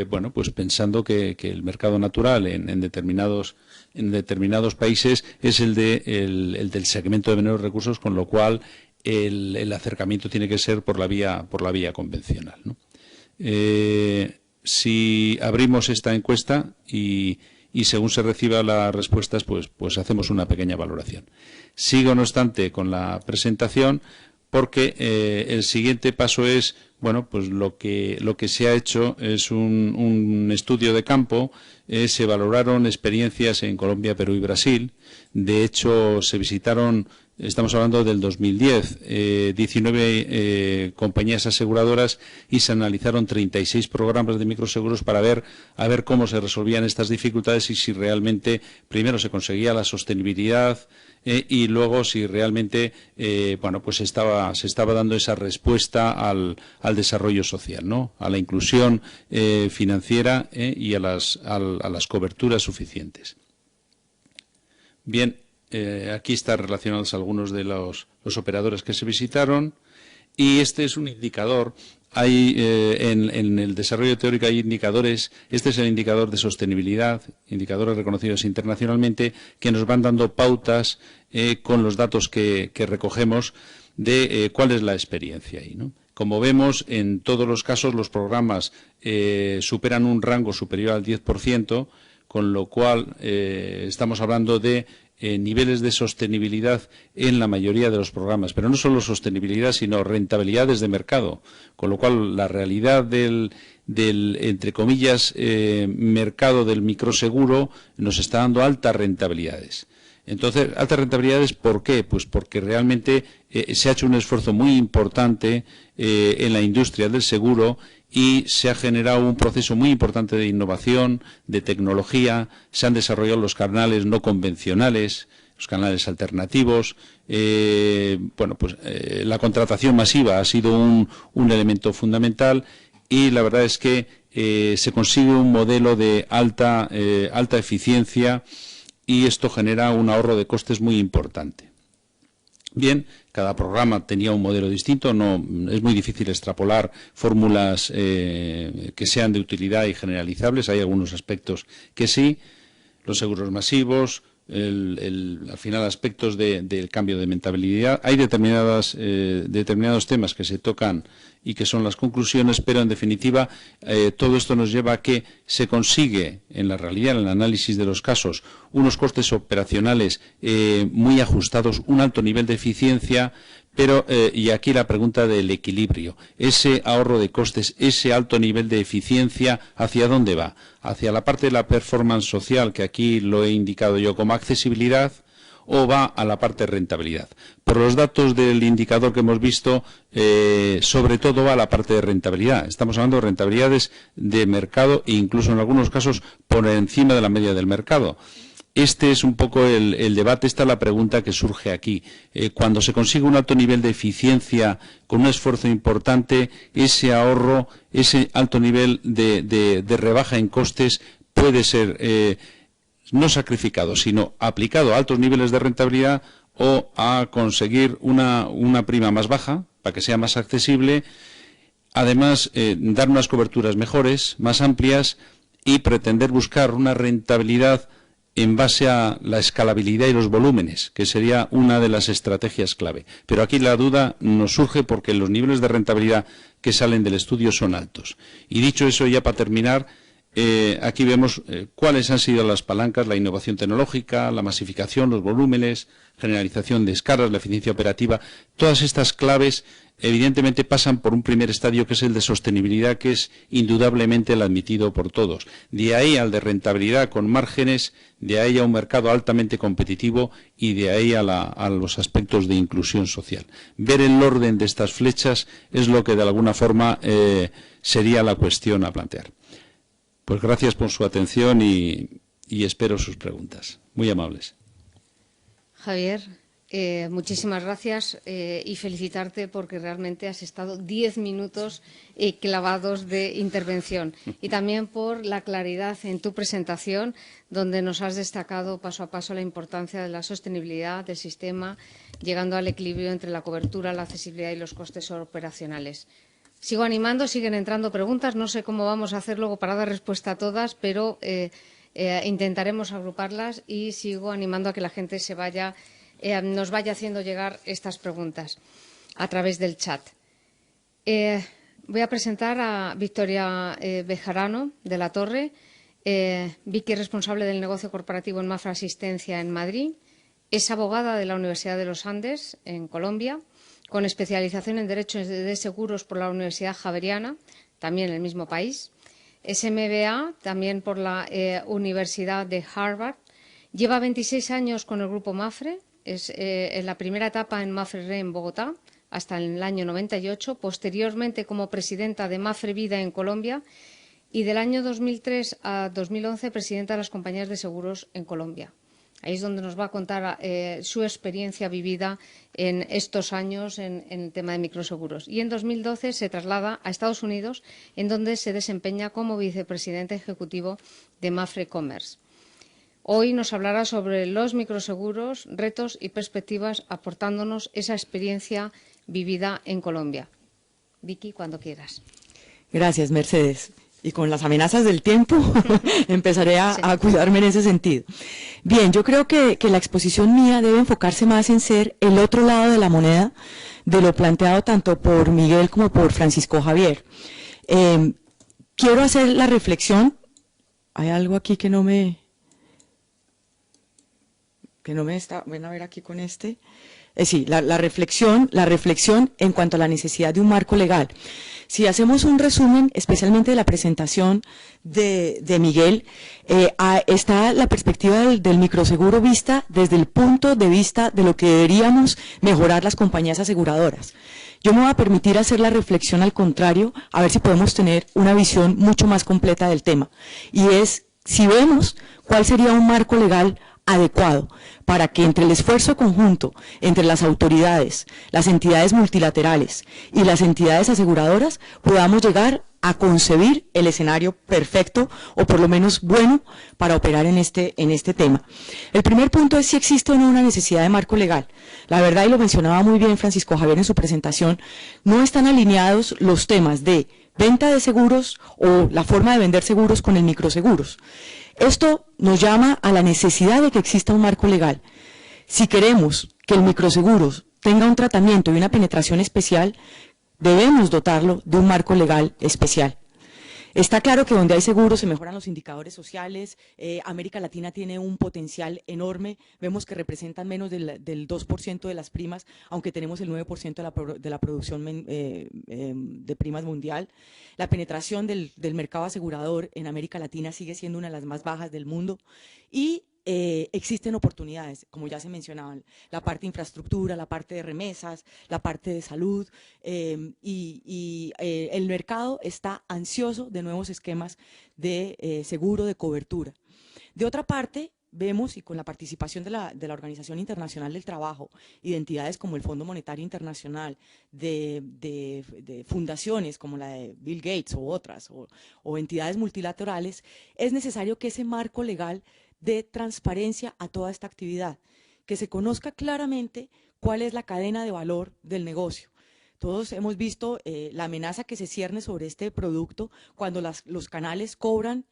bueno, pues pensando que el mercado natural en determinados países es el del segmento de menores recursos, con lo cual el acercamiento tiene que ser por la vía convencional, ¿no? Si abrimos esta encuesta y según se reciban las respuestas, pues hacemos una pequeña valoración. Sigo, no obstante, con la presentación, porque el siguiente paso es, bueno, pues lo que se ha hecho es un estudio de campo. Se valoraron experiencias en Colombia, Perú y Brasil. De hecho, se visitaron, estamos hablando del 2010, 19 compañías aseguradoras, y se analizaron 36 programas de microseguros para ver cómo se resolvían estas dificultades y si realmente primero se conseguía la sostenibilidad y luego si realmente bueno, pues se estaba dando esa respuesta al desarrollo social, ¿no? A la inclusión financiera y a las coberturas suficientes. Bien, aquí están relacionados algunos de los operadores que se visitaron, y este es un indicador. Hay en el desarrollo teórico hay indicadores. Este es el indicador de sostenibilidad, indicadores reconocidos internacionalmente, que nos van dando pautas con los datos que recogemos de cuál es la experiencia ahí, ¿no? Como vemos, en todos los casos los programas superan un rango superior al 10%, con lo cual estamos hablando de niveles de sostenibilidad en la mayoría de los programas, pero no solo sostenibilidad, sino rentabilidades de mercado, con lo cual la realidad del entre comillas, mercado del microseguro nos está dando altas rentabilidades. Entonces, altas rentabilidades, ¿por qué? Pues porque realmente se ha hecho un esfuerzo muy importante en la industria del seguro y se ha generado un proceso muy importante de innovación, de tecnología. Se han desarrollado los canales no convencionales, los canales alternativos. Bueno, pues la contratación masiva ha sido un elemento fundamental, y la verdad es que se consigue un modelo de alta eficiencia, y esto genera un ahorro de costes muy importante. Bien, cada programa tenía un modelo distinto, no es muy difícil extrapolar fórmulas que sean de utilidad y generalizables. Hay algunos aspectos que sí, los seguros masivos, al final aspectos del cambio de mentalidad. Hay determinados temas que se tocan y que son las conclusiones, pero en definitiva todo esto nos lleva a que se consigue en la realidad, en el análisis de los casos, unos costes operacionales muy ajustados, un alto nivel de eficiencia, pero y aquí la pregunta del equilibrio, ese ahorro de costes, ese alto nivel de eficiencia, ¿hacia dónde va? ¿Hacia la parte de la performance social, que aquí lo he indicado yo como accesibilidad, o va a la parte de rentabilidad? Por los datos del indicador que hemos visto, sobre todo va a la parte de rentabilidad. Estamos hablando de rentabilidades de mercado e incluso en algunos casos por encima de la media del mercado. Este es un poco el debate, esta es la pregunta que surge aquí. Cuando se consigue un alto nivel de eficiencia con un esfuerzo importante, ese ahorro, ese alto nivel de rebaja en costes puede ser no sacrificado, sino aplicado a altos niveles de rentabilidad, o a conseguir una prima más baja para que sea más accesible, además dar unas coberturas mejores, más amplias, y pretender buscar una rentabilidad en base a la escalabilidad y los volúmenes, que sería una de las estrategias clave. Pero aquí la duda nos surge porque los niveles de rentabilidad que salen del estudio son altos. Y dicho eso, ya para terminar, Aquí vemos cuáles han sido las palancas: la innovación tecnológica, la masificación, los volúmenes, generalización de escalas, la eficiencia operativa. Todas estas claves evidentemente pasan por un primer estadio, que es el de sostenibilidad, que es indudablemente el admitido por todos. De ahí al de rentabilidad con márgenes, de ahí a un mercado altamente competitivo y de ahí a los aspectos de inclusión social. Ver el orden de estas flechas es lo que de alguna forma sería la cuestión a plantear. Pues gracias por su atención y espero sus preguntas. Muy amables. Javier, muchísimas gracias y felicitarte porque realmente has estado 10 minutos clavados de intervención, y también por la claridad en tu presentación, donde nos has destacado paso a paso la importancia de la sostenibilidad del sistema, llegando al equilibrio entre la cobertura, la accesibilidad y los costes operacionales. Sigo animando, siguen entrando preguntas, no sé cómo vamos a hacer luego para dar respuesta a todas, pero intentaremos agruparlas, y sigo animando a que la gente nos vaya haciendo llegar estas preguntas a través del chat. Voy a presentar a Victoria Bejarano de la Torre. Vicky es responsable del negocio corporativo en Mafre Asistencia en Madrid. Es abogada de la Universidad de los Andes en Colombia, con especialización en Derecho de Seguros por la Universidad Javeriana, también en el mismo país. Es MBA, también por la Universidad de Harvard. Lleva 26 años con el grupo Mafre. Es en la primera etapa en Mafre Re en Bogotá, hasta el año 98. Posteriormente, como presidenta de Mafre Vida en Colombia. Y del año 2003 a 2011, presidenta de las compañías de seguros en Colombia. Ahí es donde nos va a contar su experiencia vivida en estos años en el tema de microseguros. Y en 2012 se traslada a Estados Unidos, en donde se desempeña como vicepresidente ejecutivo de Mafre Commerce. Hoy nos hablará sobre los microseguros, retos y perspectivas, aportándonos esa experiencia vivida en Colombia. Vicky, cuando quieras. Gracias, Mercedes. Y con las amenazas del tiempo empezaré a cuidarme en ese sentido. Bien, yo creo que la exposición mía debe enfocarse más en ser el otro lado de la moneda de lo planteado tanto por Miguel como por Francisco Javier. Quiero hacer la reflexión. Hay algo aquí que no me está, ven a ver aquí con este. Sí, la reflexión en cuanto a la necesidad de un marco legal. Si hacemos un resumen, especialmente de la presentación de Miguel, está la perspectiva del microseguro vista desde el punto de vista de lo que deberíamos mejorar las compañías aseguradoras. Yo me voy a permitir hacer la reflexión al contrario, a ver si podemos tener una visión mucho más completa del tema. Y es, si vemos cuál sería un marco legal adecuado para que entre el esfuerzo conjunto entre las autoridades, las entidades multilaterales y las entidades aseguradoras podamos llegar a concebir el escenario perfecto o por lo menos bueno para operar en este tema. El primer punto es si existe o no una necesidad de marco legal. La verdad, y lo mencionaba muy bien Francisco Javier en su presentación, no están alineados los temas de venta de seguros o la forma de vender seguros con el microseguros. Esto nos llama a la necesidad de que exista un marco legal. Si queremos que el microseguros tenga un tratamiento y una penetración especial, debemos dotarlo de un marco legal especial. Está claro que donde hay seguros se mejoran los indicadores sociales. América Latina tiene un potencial enorme. Vemos que representan menos del 2% de las primas, aunque tenemos el 9% de la producción de primas mundial. La penetración del mercado asegurador en América Latina sigue siendo una de las más bajas del mundo. Y existen oportunidades, como ya se mencionaban, la parte de infraestructura, la parte de remesas, la parte de salud, el mercado está ansioso de nuevos esquemas de seguro, de cobertura. De otra parte, vemos, y con la participación de la Organización Internacional del Trabajo y de entidades como el Fondo Monetario Internacional, de fundaciones como la de Bill Gates o otras, o entidades multilaterales, es necesario que ese marco legal de transparencia a toda esta actividad, que se conozca claramente cuál es la cadena de valor del negocio. Todos hemos visto la amenaza que se cierne sobre este producto cuando los canales cobran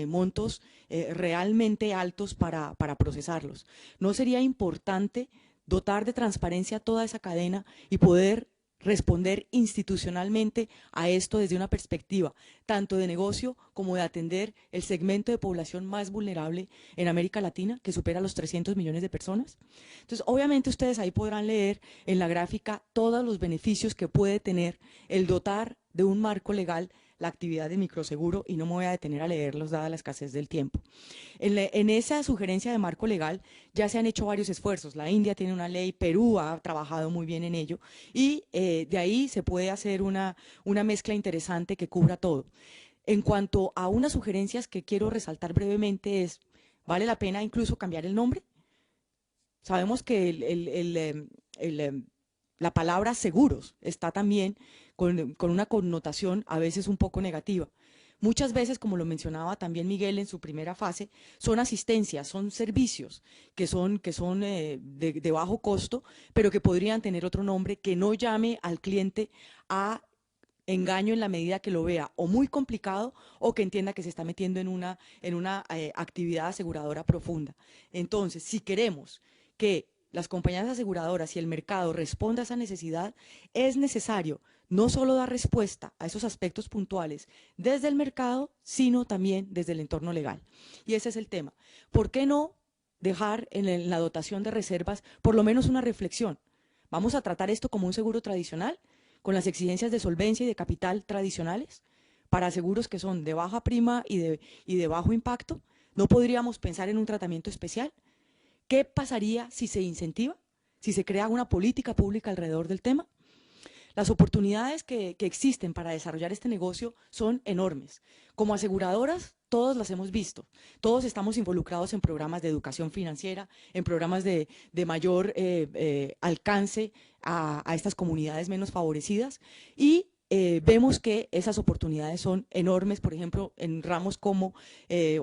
montos realmente altos para procesarlos. ¿No sería importante dotar de transparencia toda esa cadena y poder responder institucionalmente a esto desde una perspectiva tanto de negocio como de atender el segmento de población más vulnerable en América Latina, que supera los 300 millones de personas. Entonces, obviamente ustedes ahí podrán leer en la gráfica todos los beneficios que puede tener el dotar de un marco legal la actividad de microseguro, y no me voy a detener a leerlos dada la escasez del tiempo. En esa sugerencia de marco legal ya se han hecho varios esfuerzos. La India tiene una ley, Perú ha trabajado muy bien en ello, y de ahí se puede hacer una mezcla interesante que cubra todo. En cuanto a unas sugerencias que quiero resaltar brevemente es, ¿vale la pena incluso cambiar el nombre? Sabemos que la palabra seguros está también con una connotación a veces un poco negativa. Muchas veces, como lo mencionaba también Miguel en su primera fase, son asistencias, son servicios que son de bajo costo, pero que podrían tener otro nombre que no llame al cliente a engaño en la medida que lo vea o muy complicado o que entienda que se está metiendo en una actividad aseguradora profunda. Entonces, si queremos que las compañías aseguradoras y el mercado responda a esa necesidad, es necesario no solo dar respuesta a esos aspectos puntuales desde el mercado, sino también desde el entorno legal. Y ese es el tema. ¿Por qué no dejar en la dotación de reservas por lo menos una reflexión? ¿Vamos a tratar esto como un seguro tradicional, con las exigencias de solvencia y de capital tradicionales, para seguros que son de baja prima y de bajo impacto? ¿No podríamos pensar en un tratamiento especial? ¿Qué pasaría si se incentiva? ¿Si se crea una política pública alrededor del tema? Las oportunidades que existen para desarrollar este negocio son enormes. Como aseguradoras, todos las hemos visto. Todos estamos involucrados en programas de educación financiera, en programas de mayor alcance a estas comunidades menos favorecidas, y vemos que esas oportunidades son enormes, por ejemplo, en ramos como,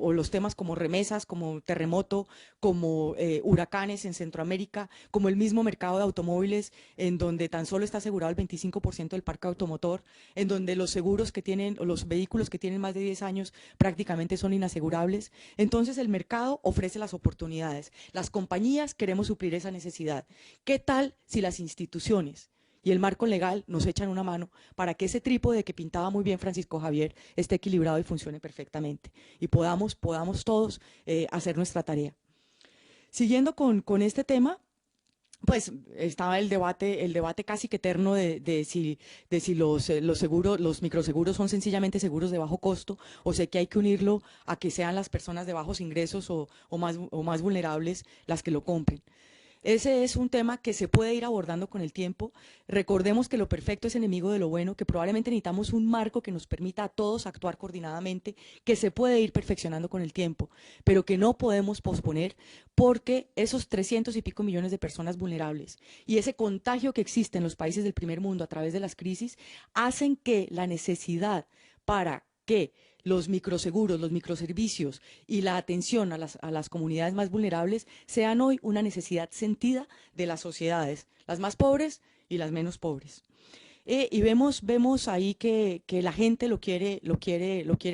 o los temas como remesas, como terremoto, como huracanes en Centroamérica, como el mismo mercado de automóviles, en donde tan solo está asegurado el 25% del parque automotor, en donde los seguros que tienen, o los vehículos que tienen más de 10 años prácticamente son inasegurables. Entonces el mercado ofrece las oportunidades. Las compañías queremos suplir esa necesidad. ¿Qué tal si las instituciones y el marco legal nos echan una mano para que ese trípode que pintaba muy bien Francisco Javier esté equilibrado y funcione perfectamente, y podamos todos hacer nuestra tarea? Siguiendo con este tema, pues estaba el debate casi que eterno de si los seguros, los microseguros son sencillamente seguros de bajo costo, o sé que hay que unirlo a que sean las personas de bajos ingresos o más vulnerables las que lo compren. Ese es un tema que se puede ir abordando con el tiempo. Recordemos que lo perfecto es enemigo de lo bueno, que probablemente necesitamos un marco que nos permita a todos actuar coordinadamente, que se puede ir perfeccionando con el tiempo, pero que no podemos posponer, porque esos 300 y pico millones de personas vulnerables y ese contagio que existe en los países del primer mundo a través de las crisis hacen que la necesidad para que los microseguros, los microservicios y la atención a las comunidades más vulnerables sean hoy una necesidad sentida de las sociedades, las más pobres y las menos pobres. Y vemos ahí que la gente lo quiere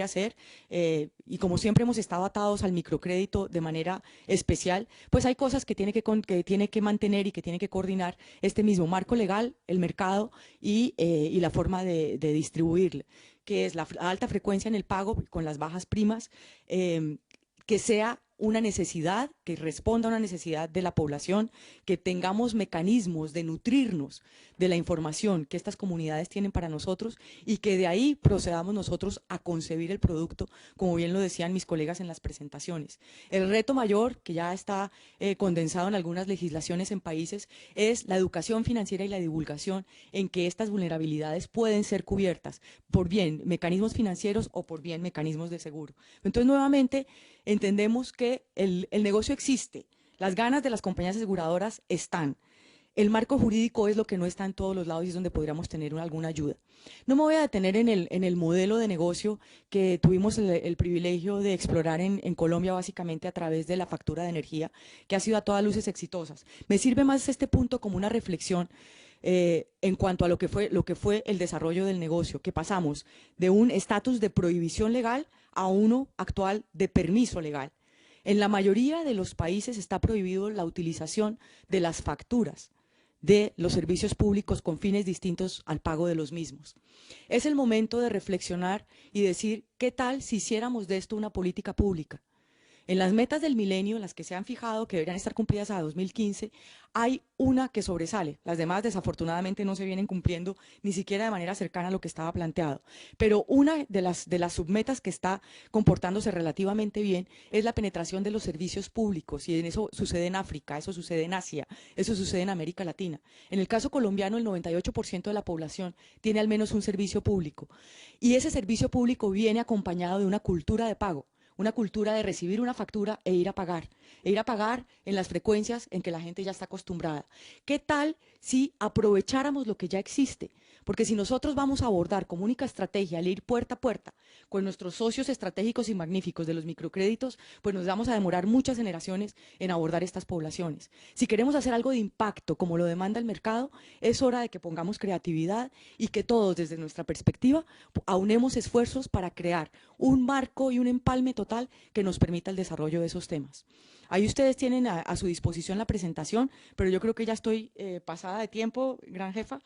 hacer, y como siempre hemos estado atados al microcrédito de manera especial, pues hay cosas que tiene que mantener y que tiene que coordinar este mismo marco legal, el mercado y la forma de distribuirle, que es la alta frecuencia en el pago con las bajas primas, que sea una necesidad, que responda a una necesidad de la población, que tengamos mecanismos de nutrirnos de la información que estas comunidades tienen para nosotros, y que de ahí procedamos nosotros a concebir el producto, como bien lo decían mis colegas en las presentaciones. El reto mayor, que ya está condensado en algunas legislaciones en países, es la educación financiera y la divulgación en que estas vulnerabilidades pueden ser cubiertas por bien mecanismos financieros o por bien mecanismos de seguro. Entonces, nuevamente, entendemos que el negocio existe, las ganas de las compañías aseguradoras están. El marco jurídico es lo que no está en todos los lados y es donde podríamos tener alguna ayuda. No me voy a detener en el modelo de negocio que tuvimos el privilegio de explorar en Colombia, básicamente a través de la factura de energía, que ha sido a todas luces exitosas. Me sirve más este punto como una reflexión en cuanto a lo que fue el desarrollo del negocio, que pasamos de un estatus de prohibición legal a uno actual de permiso legal. En la mayoría de los países está prohibido la utilización de las facturas de los servicios públicos con fines distintos al pago de los mismos. Es el momento de reflexionar y decir, ¿qué tal si hiciéramos de esto una política pública? En las metas del milenio, en las que se han fijado que deberían estar cumplidas a 2015, hay una que sobresale. Las demás, desafortunadamente, no se vienen cumpliendo ni siquiera de manera cercana a lo que estaba planteado. Pero una de las submetas que está comportándose relativamente bien es la penetración de los servicios públicos. Y en eso sucede en África, eso sucede en Asia, eso sucede en América Latina. En el caso colombiano, el 98% de la población tiene al menos un servicio público. Y ese servicio público viene acompañado de una cultura de pago. Una cultura de recibir una factura e ir a pagar en las frecuencias en que la gente ya está acostumbrada. ¿Qué tal si aprovecháramos lo que ya existe? Porque si nosotros vamos a abordar como única estrategia el ir puerta a puerta con nuestros socios estratégicos y magníficos de los microcréditos, pues nos vamos a demorar muchas generaciones en abordar estas poblaciones. Si queremos hacer algo de impacto como lo demanda el mercado, es hora de que pongamos creatividad y que todos desde nuestra perspectiva aunemos esfuerzos para crear un marco y un empalme total que nos permita el desarrollo de esos temas. Ahí ustedes tienen a su disposición la presentación, pero yo creo que ya estoy pasada de tiempo, gran jefa.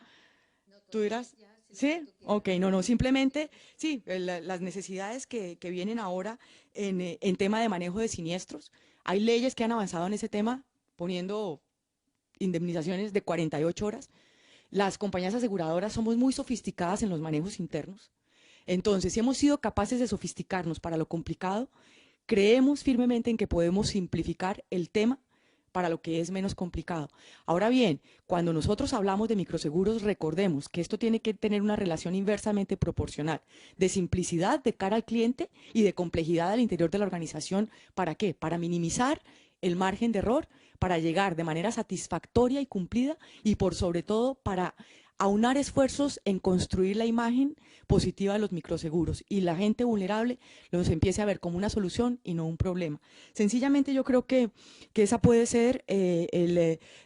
¿Tú dirás? ¿Sí? Ok, no, simplemente, sí, las necesidades que vienen ahora en tema de manejo de siniestros. Hay leyes que han avanzado en ese tema, poniendo indemnizaciones de 48 horas. Las compañías aseguradoras somos muy sofisticadas en los manejos internos. Entonces, si hemos sido capaces de sofisticarnos para lo complicado, creemos firmemente en que podemos simplificar el tema para lo que es menos complicado. Ahora bien, cuando nosotros hablamos de microseguros, recordemos que esto tiene que tener una relación inversamente proporcional de simplicidad de cara al cliente y de complejidad al interior de la organización. ¿Para qué? Para minimizar el margen de error, para llegar de manera satisfactoria y cumplida y por sobre todo para aunar esfuerzos en construir la imagen positiva de los microseguros y la gente vulnerable los empiece a ver como una solución y no un problema. Sencillamente yo creo que esa puede ser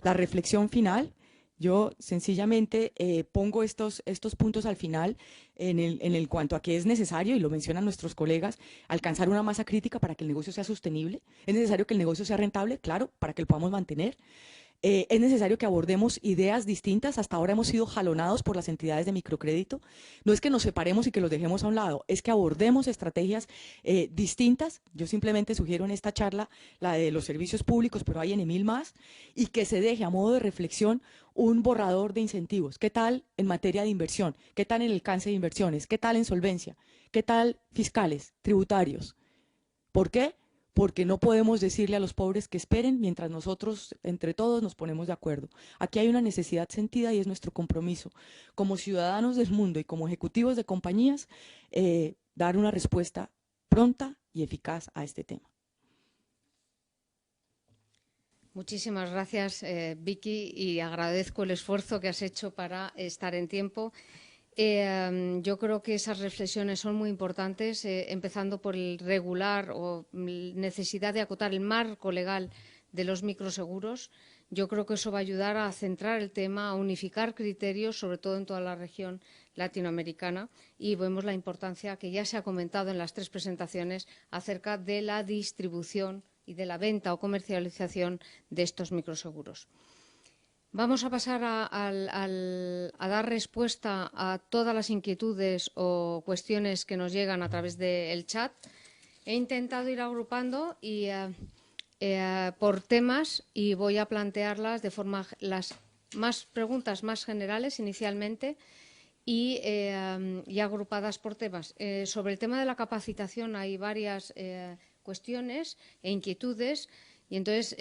la reflexión final. Yo sencillamente pongo estos puntos al final en el cuanto a que es necesario, y lo mencionan nuestros colegas, alcanzar una masa crítica para que el negocio sea sostenible. Es necesario que el negocio sea rentable, claro, para que lo podamos mantener. Es necesario que abordemos ideas distintas. Hasta ahora hemos sido jalonados por las entidades de microcrédito. No es que nos separemos y que los dejemos a un lado, es que abordemos estrategias distintas. Yo simplemente sugiero en esta charla la de los servicios públicos, pero hay en mil más, y que se deje a modo de reflexión un borrador de incentivos. ¿Qué tal en materia de inversión? ¿Qué tal en el alcance de inversiones? ¿Qué tal en solvencia? ¿Qué tal fiscales, tributarios? ¿Por qué? Porque no podemos decirle a los pobres que esperen mientras nosotros, entre todos, nos ponemos de acuerdo. Aquí hay una necesidad sentida y es nuestro compromiso, como ciudadanos del mundo y como ejecutivos de compañías, dar una respuesta pronta y eficaz a este tema. Muchísimas gracias, Vicky, y agradezco el esfuerzo que has hecho para estar en tiempo. Yo creo que esas reflexiones son muy importantes, empezando por el regular o necesidad de acotar el marco legal de los microseguros. Yo creo que eso va a ayudar a centrar el tema, a unificar criterios, sobre todo en toda la región latinoamericana, y vemos la importancia que ya se ha comentado en las tres presentaciones acerca de la distribución y de la venta o comercialización de estos microseguros. Vamos a pasar a dar respuesta a todas las inquietudes o cuestiones que nos llegan a través del chat. He intentado ir agrupando por temas y voy a plantearlas de forma las preguntas más generales inicialmente y agrupadas por temas. Sobre el tema de la capacitación hay varias cuestiones e inquietudes y entonces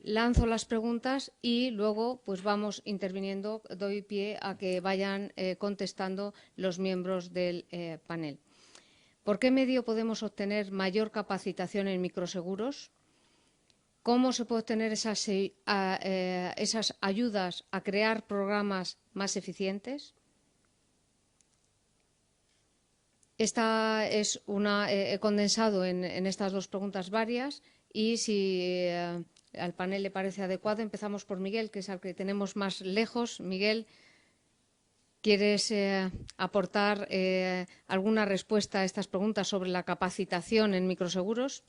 lanzo las preguntas y luego pues vamos interviniendo, doy pie a que vayan contestando los miembros del panel. ¿Por qué medio podemos obtener mayor capacitación en microseguros? ¿Cómo se puede obtener esas ayudas a crear programas más eficientes? Esta es he condensado en estas dos preguntas varias y si al panel le parece adecuado, empezamos por Miguel, que es al que tenemos más lejos. Miguel, ¿quieres aportar alguna respuesta a estas preguntas sobre la capacitación en microseguros?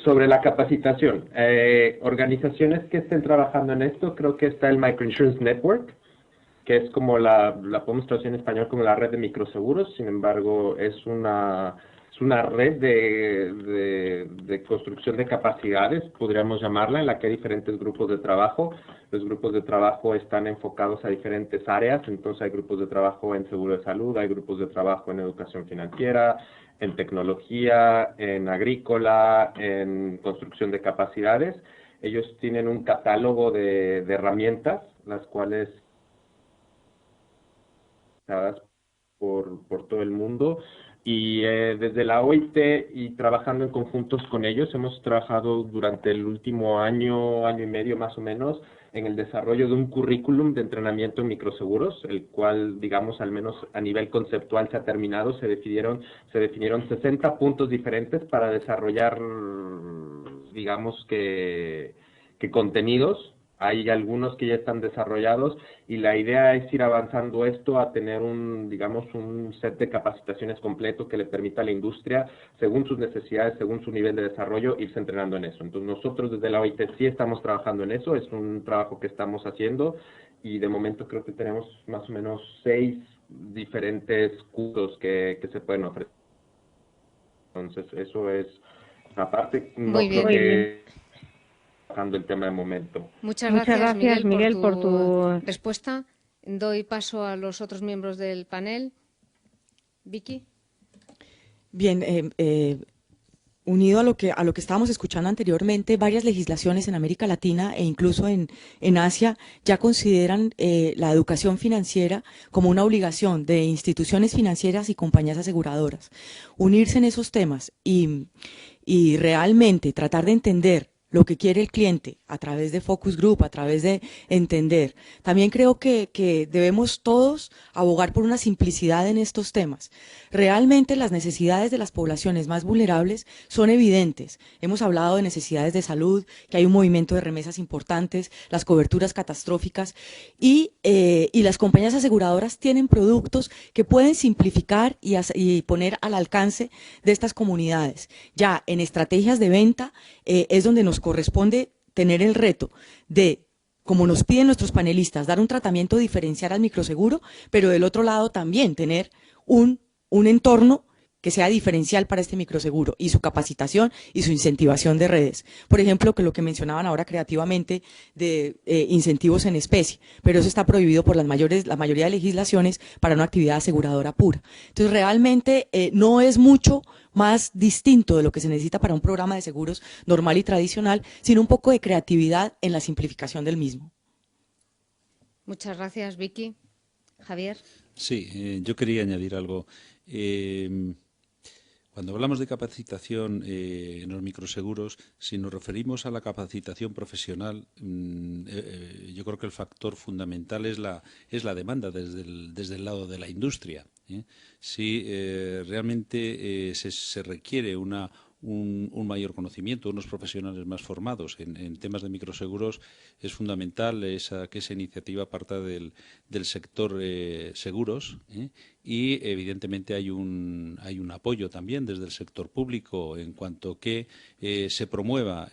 Sobre la capacitación, organizaciones que estén trabajando en esto, creo que está el Microinsurance Network, que es como la podemos traducir en español como la red de microseguros. Sin embargo, es una red de construcción de capacidades, podríamos llamarla, en la que hay diferentes grupos de trabajo. Los grupos de trabajo están enfocados a diferentes áreas, entonces hay grupos de trabajo en seguro de salud, hay grupos de trabajo en educación financiera, en tecnología, en agrícola, en construcción de capacidades. Ellos tienen un catálogo de herramientas, las cuales por todo el mundo, y desde la OIT y trabajando en conjuntos con ellos, hemos trabajado durante el último año, año y medio más o menos, en el desarrollo de un currículum de entrenamiento en microseguros, el cual, digamos, al menos a nivel conceptual se ha terminado. Se definieron 60 puntos diferentes para desarrollar, digamos, que contenidos. Hay algunos que ya están desarrollados y la idea es ir avanzando esto a tener digamos, un set de capacitaciones completo que le permita a la industria, según sus necesidades, según su nivel de desarrollo, irse entrenando en eso. Entonces nosotros desde la OIT sí estamos trabajando en eso, es un trabajo que estamos haciendo y de momento creo que tenemos más o menos 6 diferentes cursos que se pueden ofrecer. Entonces eso es, aparte, no Muy bien. creo que el tema de momento. Muchas gracias, Miguel, por tu respuesta. Doy paso a los otros miembros del panel. Vicky. Bien, unido a lo que estábamos escuchando anteriormente, varias legislaciones en América Latina e incluso en Asia ya consideran la educación financiera como una obligación de instituciones financieras y compañías aseguradoras. Unirse en esos temas y realmente tratar de entender lo que quiere el cliente a través de focus group, a través de entender. También creo que debemos todos abogar por una simplicidad en estos temas. Realmente las necesidades de las poblaciones más vulnerables son evidentes. Hemos hablado de necesidades de salud, que hay un movimiento de remesas importantes, las coberturas catastróficas y las compañías aseguradoras tienen productos que pueden simplificar y poner al alcance de estas comunidades. Ya en estrategias de venta es donde nos corresponde tener el reto de, como nos piden nuestros panelistas, dar un tratamiento diferencial al microseguro, pero del otro lado también tener un entorno que sea diferencial para este microseguro y su capacitación y su incentivación de redes. Por ejemplo, que lo que mencionaban ahora creativamente de incentivos en especie, pero eso está prohibido por la mayoría de legislaciones para una actividad aseguradora pura. Entonces, realmente no es mucho más distinto de lo que se necesita para un programa de seguros normal y tradicional, sino un poco de creatividad en la simplificación del mismo. Muchas gracias, Vicky. Javier. Sí, yo quería añadir algo. Cuando hablamos de capacitación en los microseguros, si nos referimos a la capacitación profesional, yo creo que el factor fundamental es la demanda desde el lado de la industria. Si realmente se requiere un mayor conocimiento, unos profesionales más formados en temas de microseguros, es fundamental que esa iniciativa parta del sector seguros, y evidentemente hay un apoyo también desde el sector público en cuanto que se promueva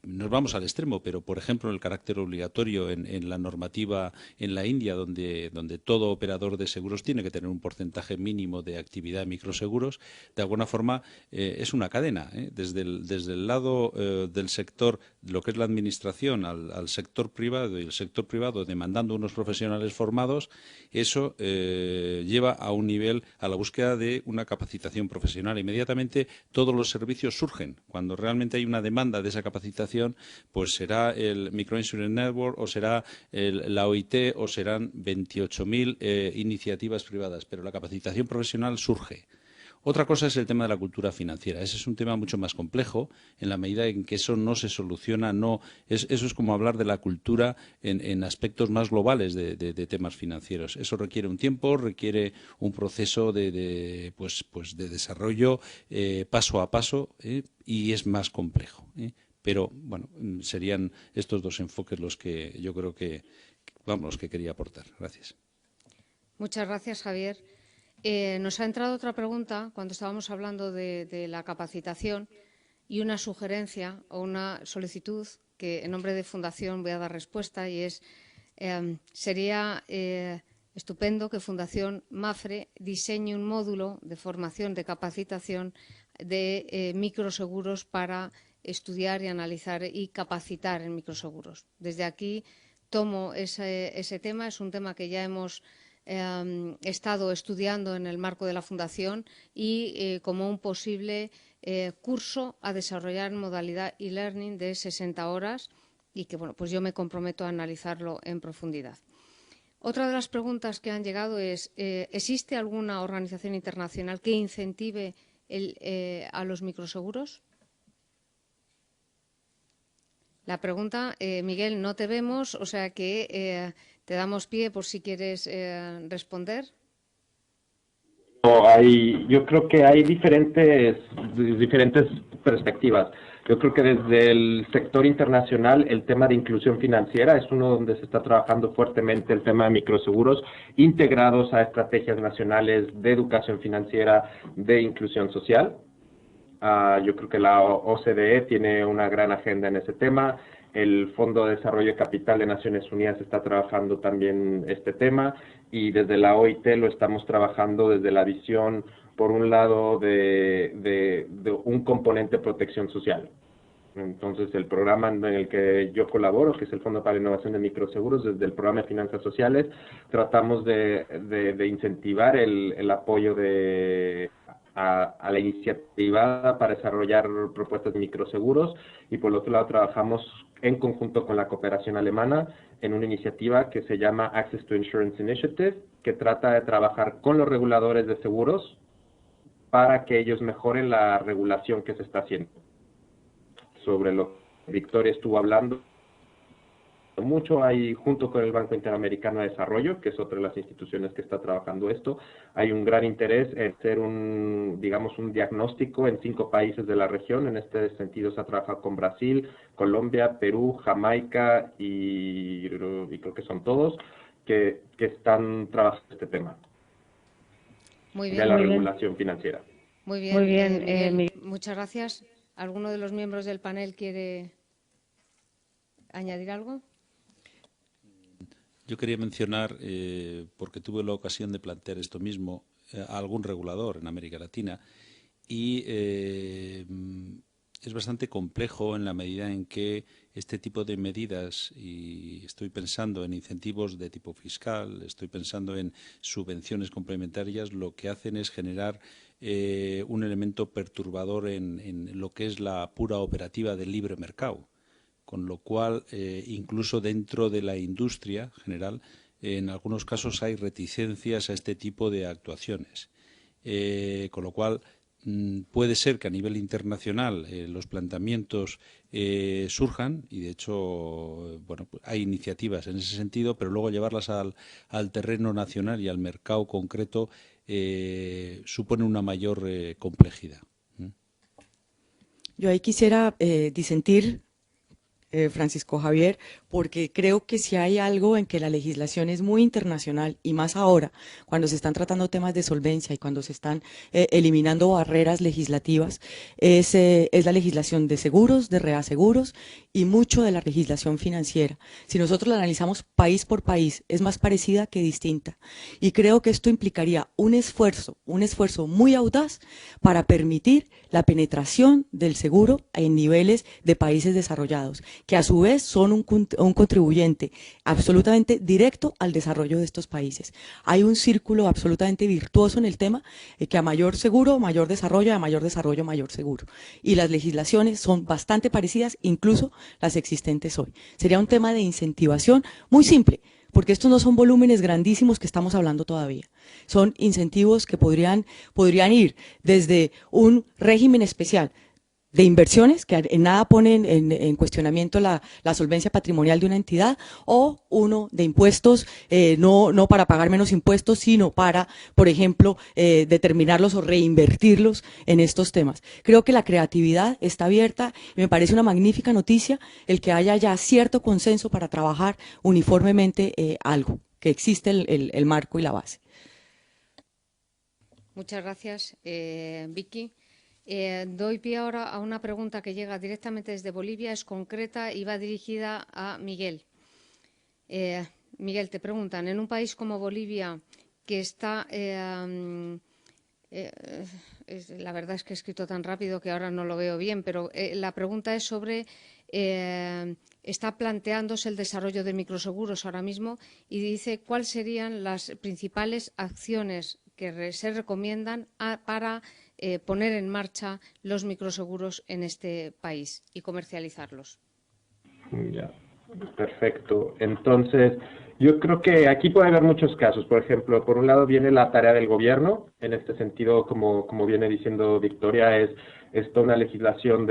nos vamos al extremo, pero por ejemplo el carácter obligatorio en la normativa en la India, donde todo operador de seguros tiene que tener un porcentaje mínimo de actividad en microseguros, de alguna forma es una cadena, desde el lado del sector, lo que es la administración, al sector privado, y el sector privado demandando unos profesionales formados, eso lleva a un nivel, a la búsqueda de una capacitación profesional. Inmediatamente todos los servicios surgen. Cuando realmente hay una demanda de esa capacitación, pues será el Microinsurance Network o será la OIT o serán 28.000 iniciativas privadas, pero la capacitación profesional surge. Otra cosa es el tema de la cultura financiera. Ese es un tema mucho más complejo, en la medida en que eso no se soluciona, eso es como hablar de la cultura en aspectos más globales de temas financieros. Eso requiere un tiempo, requiere un proceso de desarrollo paso a paso, y es más complejo. Pero, bueno, serían estos dos enfoques los que yo creo que quería aportar. Gracias. Muchas gracias, Javier. Nos ha entrado otra pregunta cuando estábamos hablando de la capacitación y una sugerencia o una solicitud que en nombre de Fundación voy a dar respuesta, y es sería estupendo que Fundación Mapfre diseñe un módulo de formación, de capacitación de microseguros para estudiar y analizar y capacitar en microseguros. Desde aquí tomo ese tema, es un tema que ya hemos estado estudiando en el marco de la Fundación y como un posible curso a desarrollar en modalidad e-learning de 60 horas y que bueno, pues yo me comprometo a analizarlo en profundidad. Otra de las preguntas que han llegado es, ¿existe alguna organización internacional que incentive a los microseguros? La pregunta, Miguel, no te vemos, o sea que te damos pie por si quieres responder. Yo creo que hay diferentes perspectivas. Yo creo que desde el sector internacional el tema de inclusión financiera es uno donde se está trabajando fuertemente el tema de microseguros integrados a estrategias nacionales de educación financiera, de inclusión social. Yo creo que la OCDE tiene una gran agenda en ese tema. El Fondo de Desarrollo de Capital de Naciones Unidas está trabajando también este tema y desde la OIT lo estamos trabajando desde la visión, por un lado, de un componente de protección social. Entonces, el programa en el que yo colaboro, que es el Fondo para la Innovación de Microseguros, desde el programa de Finanzas Sociales, tratamos de incentivar el apoyo a la iniciativa para desarrollar propuestas de microseguros, y por el otro lado trabajamos en conjunto con la cooperación alemana en una iniciativa que se llama Access to Insurance Initiative, que trata de trabajar con los reguladores de seguros para que ellos mejoren la regulación que se está haciendo. Sobre lo que Victoria estuvo hablando mucho, hay junto con el Banco Interamericano de Desarrollo, que es otra de las instituciones que está trabajando esto, hay un gran interés en hacer un diagnóstico en 5 países de la región. En este sentido se ha trabajado con Brasil, Colombia, Perú, Jamaica y creo que son todos que están trabajando este tema. Muy bien, de la regulación financiera. Muy bien, Miguel, muchas gracias. ¿Alguno de los miembros del panel quiere añadir algo? Yo quería mencionar, porque tuve la ocasión de plantear esto mismo a algún regulador en América Latina, y es bastante complejo en la medida en que este tipo de medidas, y estoy pensando en incentivos de tipo fiscal, estoy pensando en subvenciones complementarias, lo que hacen es generar un elemento perturbador en lo que es la pura operativa del libre mercado. Con lo cual, incluso dentro de la industria general, en algunos casos hay reticencias a este tipo de actuaciones. Con lo cual, puede ser que a nivel internacional los planteamientos surjan, y de hecho bueno, hay iniciativas en ese sentido, pero luego llevarlas al terreno nacional y al mercado concreto supone una mayor complejidad. Yo ahí quisiera disentir, Francisco Javier, porque creo que si hay algo en que la legislación es muy internacional, y más ahora, cuando se están tratando temas de solvencia y cuando se están eliminando barreras legislativas, es la legislación de seguros, de reaseguros y mucho de la legislación financiera. Si nosotros la analizamos país por país, es más parecida que distinta. Y creo que esto implicaría un esfuerzo muy audaz para permitir la penetración del seguro en niveles de países desarrollados, que a su vez son un contribuyente absolutamente directo al desarrollo de estos países. Hay un círculo absolutamente virtuoso en el tema, que a mayor seguro, mayor desarrollo, a mayor desarrollo, mayor seguro. Y las legislaciones son bastante parecidas, incluso las existentes hoy. Sería un tema de incentivación muy simple, porque estos no son volúmenes grandísimos que estamos hablando todavía. Son incentivos que podrían ir desde un régimen especial de inversiones, que en nada ponen en cuestionamiento la solvencia patrimonial de una entidad, o uno de impuestos, no para pagar menos impuestos, sino para, por ejemplo, determinarlos o reinvertirlos en estos temas. Creo que la creatividad está abierta y me parece una magnífica noticia el que haya ya cierto consenso para trabajar uniformemente algo, que existe el marco y la base. Muchas gracias, Vicky. Doy pie ahora a una pregunta que llega directamente desde Bolivia, es concreta y va dirigida a Miguel. Miguel, te preguntan, en un país como Bolivia, que está... la verdad es que he escrito tan rápido que ahora no lo veo bien, pero la pregunta es sobre... está planteándose el desarrollo de microseguros ahora mismo y dice cuáles serían las principales acciones que se recomiendan para poner en marcha los microseguros en este país y comercializarlos. Ya, perfecto. Entonces, yo creo que aquí puede haber muchos casos. Por ejemplo, por un lado viene la tarea del gobierno. En este sentido, como viene diciendo Victoria, es toda una legislación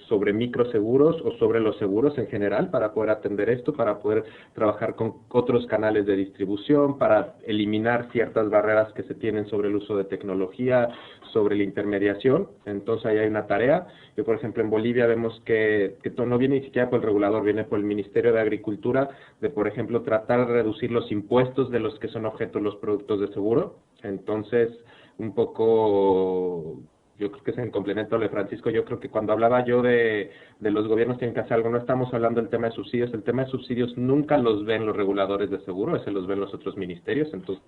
sobre microseguros o sobre los seguros en general para poder atender esto, para poder trabajar con otros canales de distribución, para eliminar ciertas barreras que se tienen sobre el uso de tecnología, sobre la intermediación. Entonces ahí hay una tarea. Yo, por ejemplo, en Bolivia vemos que no viene ni siquiera por el regulador, viene por el Ministerio de Agricultura, de, por ejemplo, tratar de reducir los impuestos de los que son objeto los productos de seguro. Entonces, un poco, yo creo que es en complemento a lo de Francisco, yo creo que cuando hablaba yo de los gobiernos tienen que hacer algo, no estamos hablando del tema de subsidios, el tema de subsidios nunca los ven los reguladores de seguro, ese los ven los otros ministerios, entonces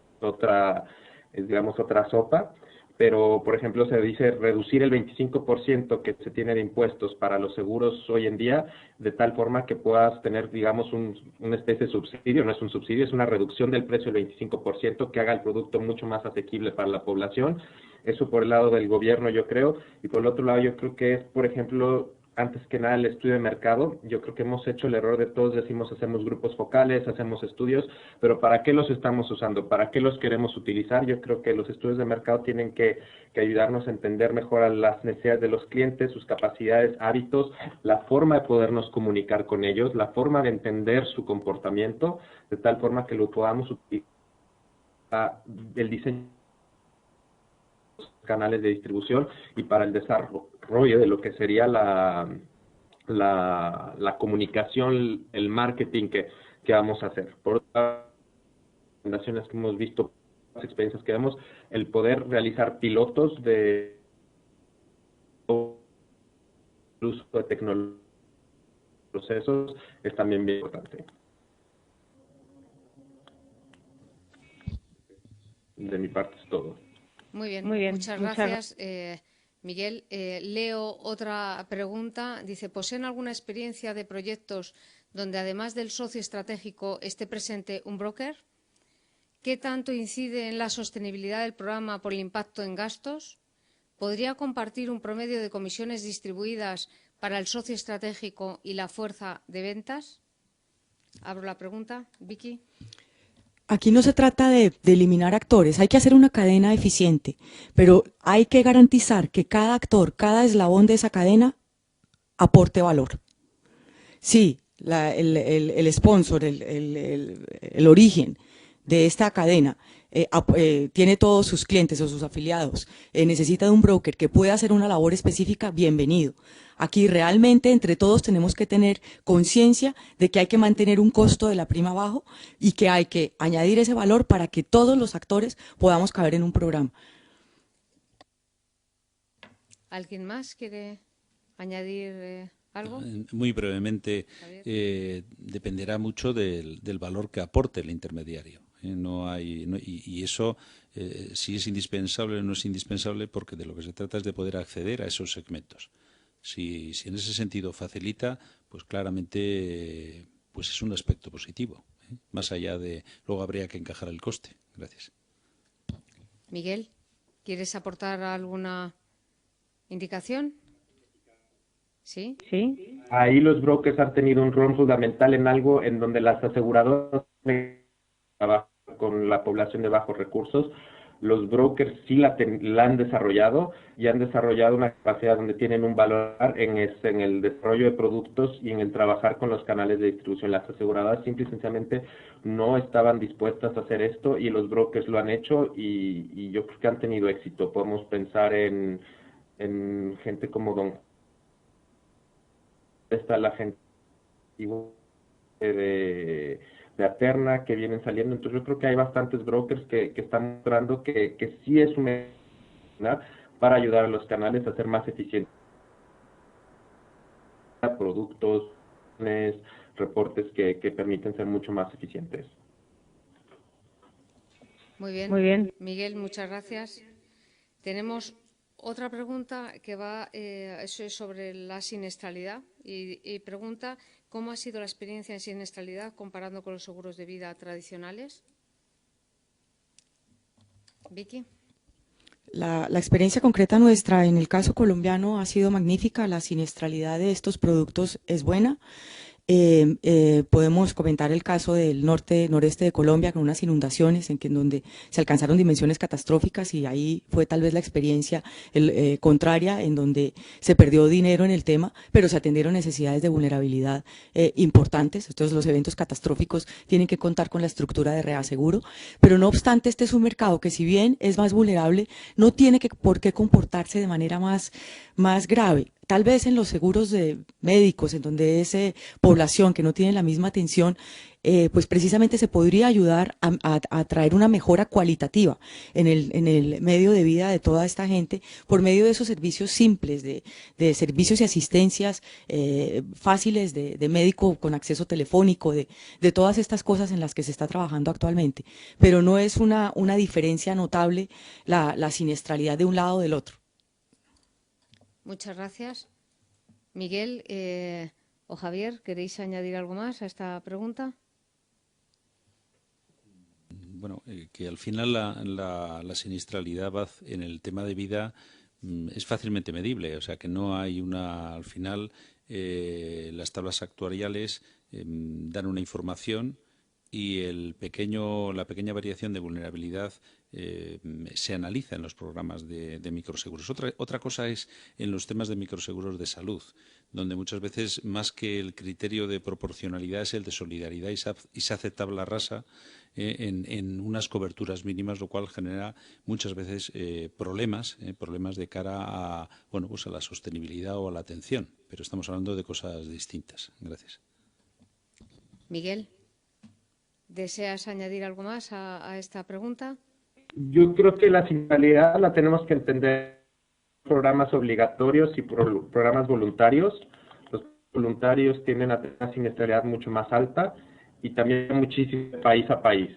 digamos, otra sopa. Pero, por ejemplo, se dice reducir el 25% que se tiene de impuestos para los seguros hoy en día, de tal forma que puedas tener, digamos, una especie de subsidio, no es un subsidio, es una reducción del precio del 25% que haga el producto mucho más asequible para la población. Eso por el lado del gobierno, yo creo. Y por el otro lado, yo creo que es, por ejemplo, antes que nada el estudio de mercado. Yo creo que hemos hecho el error de todos, decimos hacemos grupos focales, hacemos estudios, pero ¿para qué los estamos usando? ¿Para qué los queremos utilizar? Yo creo que los estudios de mercado tienen que ayudarnos a entender mejor a las necesidades de los clientes, sus capacidades, hábitos, la forma de podernos comunicar con ellos, la forma de entender su comportamiento, de tal forma que lo podamos utilizar el diseño canales de distribución y para el desarrollo de lo que sería la comunicación, el marketing que vamos a hacer. Por las recomendaciones que hemos visto, las experiencias que vemos, el poder realizar pilotos de uso de tecnología procesos es también bien importante. De mi parte es todo. Muy bien, muchas gracias. Miguel, leo otra pregunta. Dice, ¿poseen alguna experiencia de proyectos donde además del socio estratégico esté presente un broker? ¿Qué tanto incide en la sostenibilidad del programa por el impacto en gastos? ¿Podría compartir un promedio de comisiones distribuidas para el socio estratégico y la fuerza de ventas? Abro la pregunta. Vicky. Aquí no se trata de eliminar actores, hay que hacer una cadena eficiente, pero hay que garantizar que cada actor, cada eslabón de esa cadena aporte valor. Sí, el sponsor, el origen de esta cadena tiene todos sus clientes o sus afiliados, necesita de un broker que pueda hacer una labor específica, bienvenido. Aquí realmente entre todos tenemos que tener conciencia de que hay que mantener un costo de la prima bajo y que hay que añadir ese valor para que todos los actores podamos caber en un programa. ¿Alguien más quiere añadir algo? Muy brevemente, dependerá mucho del valor que aporte el intermediario. Y eso sí es indispensable o no es indispensable, porque de lo que se trata es de poder acceder a esos segmentos. Si en ese sentido facilita, pues claramente pues es un aspecto positivo, más allá de luego habría que encajar el coste. Gracias. Miguel, ¿quieres aportar alguna indicación? ¿Sí? Ahí los brokers han tenido un rol fundamental en algo en donde las aseguradoras trabajan con la población de bajos recursos. Los brokers sí la han desarrollado y han desarrollado una capacidad donde tienen un valor en el desarrollo de productos y en el trabajar con los canales de distribución. Las aseguradoras simple y sencillamente no estaban dispuestas a hacer esto y los brokers lo han hecho y yo creo que han tenido éxito. Podemos pensar en gente como Don. Está la gente de de Aterna que vienen saliendo. Entonces yo creo que hay bastantes brokers que están mostrando que sí es una para ayudar a los canales a ser más eficientes. Productos, reportes que permiten ser mucho más eficientes. Muy bien. Miguel, muchas gracias. Tenemos otra pregunta que va eso es sobre la siniestralidad y pregunta ¿cómo ha sido la experiencia en siniestralidad comparando con los seguros de vida tradicionales? Vicky. La experiencia concreta nuestra en el caso colombiano ha sido magnífica, la siniestralidad de estos productos es buena. Podemos comentar el caso del noreste de Colombia con unas inundaciones en donde se alcanzaron dimensiones catastróficas y ahí fue tal vez la experiencia contraria en donde se perdió dinero en el tema, pero se atendieron necesidades de vulnerabilidad importantes. Entonces los eventos catastróficos tienen que contar con la estructura de reaseguro, pero no obstante este es un mercado que si bien es más vulnerable, no tiene por qué comportarse de manera más grave. Tal vez en los seguros de médicos, en donde es población que no tiene la misma atención, pues precisamente se podría ayudar a traer una mejora cualitativa en el medio de vida de toda esta gente por medio de esos servicios simples, de servicios y asistencias fáciles de médico con acceso telefónico, de todas estas cosas en las que se está trabajando actualmente. Pero no es una diferencia notable la siniestralidad de un lado o del otro. Muchas gracias. Miguel o Javier, ¿queréis añadir algo más a esta pregunta? Bueno, que al final la siniestralidad en el tema de vida es fácilmente medible, o sea que no hay al final las tablas actuariales dan una información y la pequeña variación de vulnerabilidad se analiza en los programas de microseguros. Otra cosa es en los temas de microseguros de salud, donde muchas veces más que el criterio de proporcionalidad es el de solidaridad y se hace tabla rasa en unas coberturas mínimas, lo cual genera muchas veces problemas de cara a la sostenibilidad o a la atención. Pero estamos hablando de cosas distintas. Gracias. Miguel, ¿deseas añadir algo más a esta pregunta? Yo creo que la siniestralidad la tenemos que entender en programas obligatorios y programas voluntarios. Los voluntarios tienen una siniestralidad mucho más alta y también muchísimo país a país,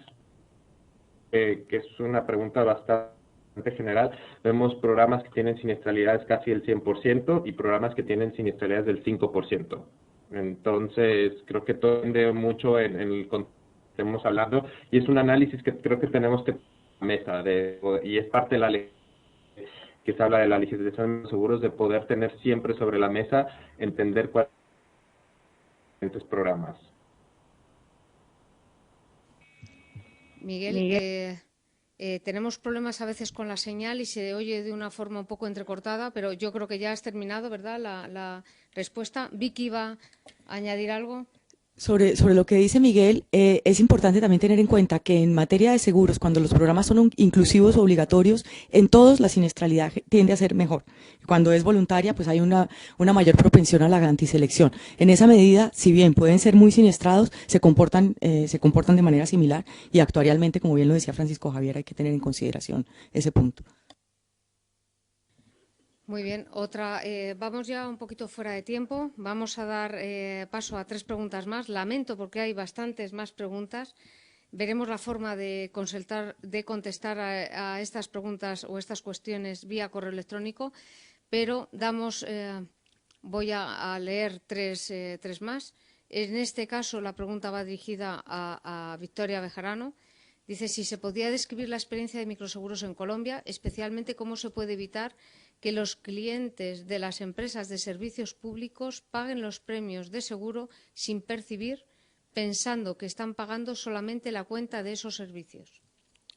que es una pregunta bastante general. Vemos programas que tienen siniestralidades casi del 100% y programas que tienen siniestralidades del 5%. Entonces, creo que todo depende mucho en el contexto que estemos hablando y es un análisis que creo que tenemos que mesa y es parte de la ley que se habla de la legislación de los seguros, de poder tener siempre sobre la mesa, entender cuáles son los diferentes programas. Miguel, tenemos problemas a veces con la señal y se oye de una forma un poco entrecortada, pero yo creo que ya has terminado, ¿verdad?, la respuesta. Vicky va a añadir algo. Sobre lo que dice Miguel, es importante también tener en cuenta que en materia de seguros, cuando los programas son inclusivos o obligatorios, en todos la siniestralidad tiende a ser mejor. Cuando es voluntaria, pues hay una mayor propensión a la antiselección. En esa medida, si bien pueden ser muy siniestrados, se comportan de manera similar y actuarialmente, como bien lo decía Francisco Javier, hay que tener en consideración ese punto. Muy bien, vamos ya un poquito fuera de tiempo, vamos a dar paso a 3 preguntas más. Lamento porque hay bastantes más preguntas. Veremos la forma de contestar a estas preguntas o estas cuestiones vía correo electrónico, pero voy a leer tres más. En este caso la pregunta va dirigida a Victoria Bejarano. Dice si se podía describir la experiencia de microseguros en Colombia, especialmente cómo se puede evitar que los clientes de las empresas de servicios públicos paguen los premios de seguro sin percibir, pensando que están pagando solamente la cuenta de esos servicios.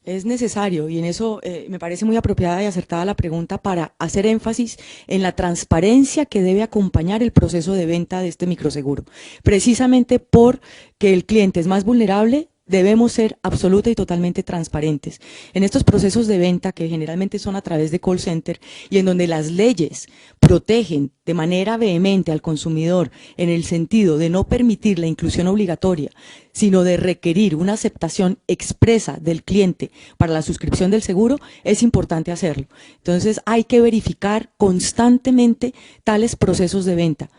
Es necesario, y en eso me parece muy apropiada y acertada la pregunta para hacer énfasis en la transparencia que debe acompañar el proceso de venta de este microseguro. Precisamente porque el cliente es más vulnerable, debemos ser absoluta y totalmente transparentes. En estos procesos de venta, que generalmente son a través de call center, y en donde las leyes protegen de manera vehemente al consumidor en el sentido de no permitir la inclusión obligatoria, sino de requerir una aceptación expresa del cliente para la suscripción del seguro, es importante hacerlo. Entonces hay que verificar constantemente tales procesos de venta.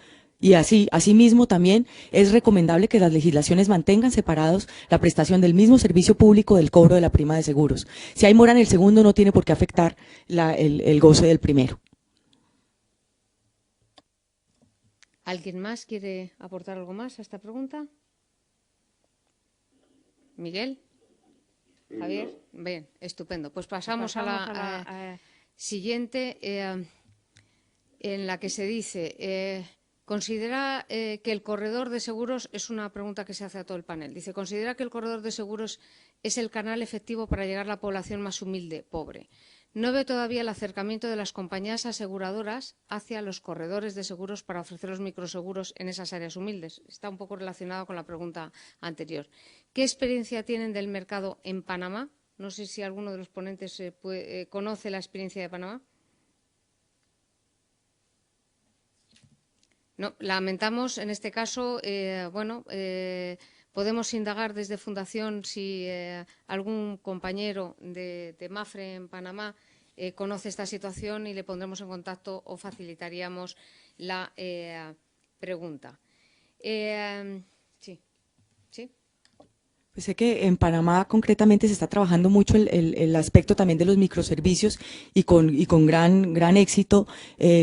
Y asimismo también es recomendable que las legislaciones mantengan separados la prestación del mismo servicio público del cobro de la prima de seguros. Si hay mora en el segundo, no tiene por qué afectar el goce del primero. ¿Alguien más quiere aportar algo más a esta pregunta? ¿Miguel? ¿Javier? Bien, estupendo. Pues pasamos a la siguiente, en la que se dice... ¿Considera que el corredor de seguros, es una pregunta que se hace a todo el panel, dice, ¿considera que el corredor de seguros es el canal efectivo para llegar a la población más humilde, pobre? No ve todavía el acercamiento de las compañías aseguradoras hacia los corredores de seguros para ofrecer los microseguros en esas áreas humildes. Está un poco relacionado con la pregunta anterior. ¿Qué experiencia tienen del mercado en Panamá? No sé si alguno de los ponentes conoce la experiencia de Panamá. No, lamentamos en este caso, podemos indagar desde Fundación si algún compañero de Mapfre en Panamá conoce esta situación y le pondremos en contacto o facilitaríamos la pregunta. Sí. Pues sé que en Panamá concretamente se está trabajando mucho el aspecto también de los microservicios y con gran éxito,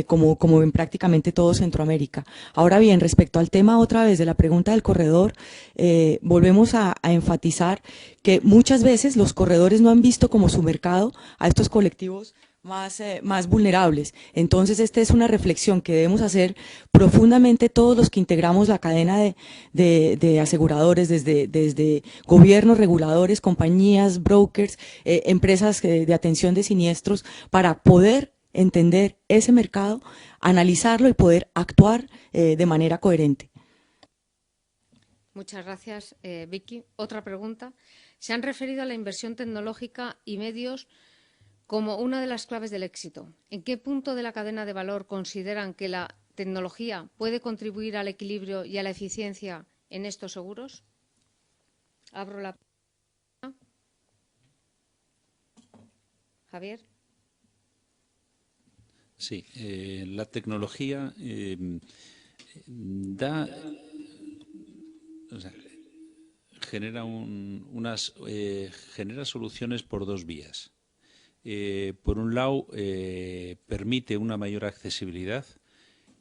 como en prácticamente todo Centroamérica. Ahora bien, respecto al tema otra vez de la pregunta del corredor, volvemos a enfatizar que muchas veces los corredores no han visto como su mercado a estos colectivos más vulnerables. Entonces, esta es una reflexión que debemos hacer profundamente todos los que integramos la cadena de aseguradores, desde gobiernos, reguladores, compañías, brokers, empresas de atención de siniestros, para poder entender ese mercado, analizarlo y poder actuar de manera coherente. Muchas gracias, Vicky. Otra pregunta. Se han referido a la inversión tecnológica y medios como una de las claves del éxito. ¿En qué punto de la cadena de valor consideran que la tecnología puede contribuir al equilibrio y a la eficiencia en estos seguros? Abro la pregunta. Javier. Sí, la tecnología genera genera soluciones por dos vías. Por un lado, permite una mayor accesibilidad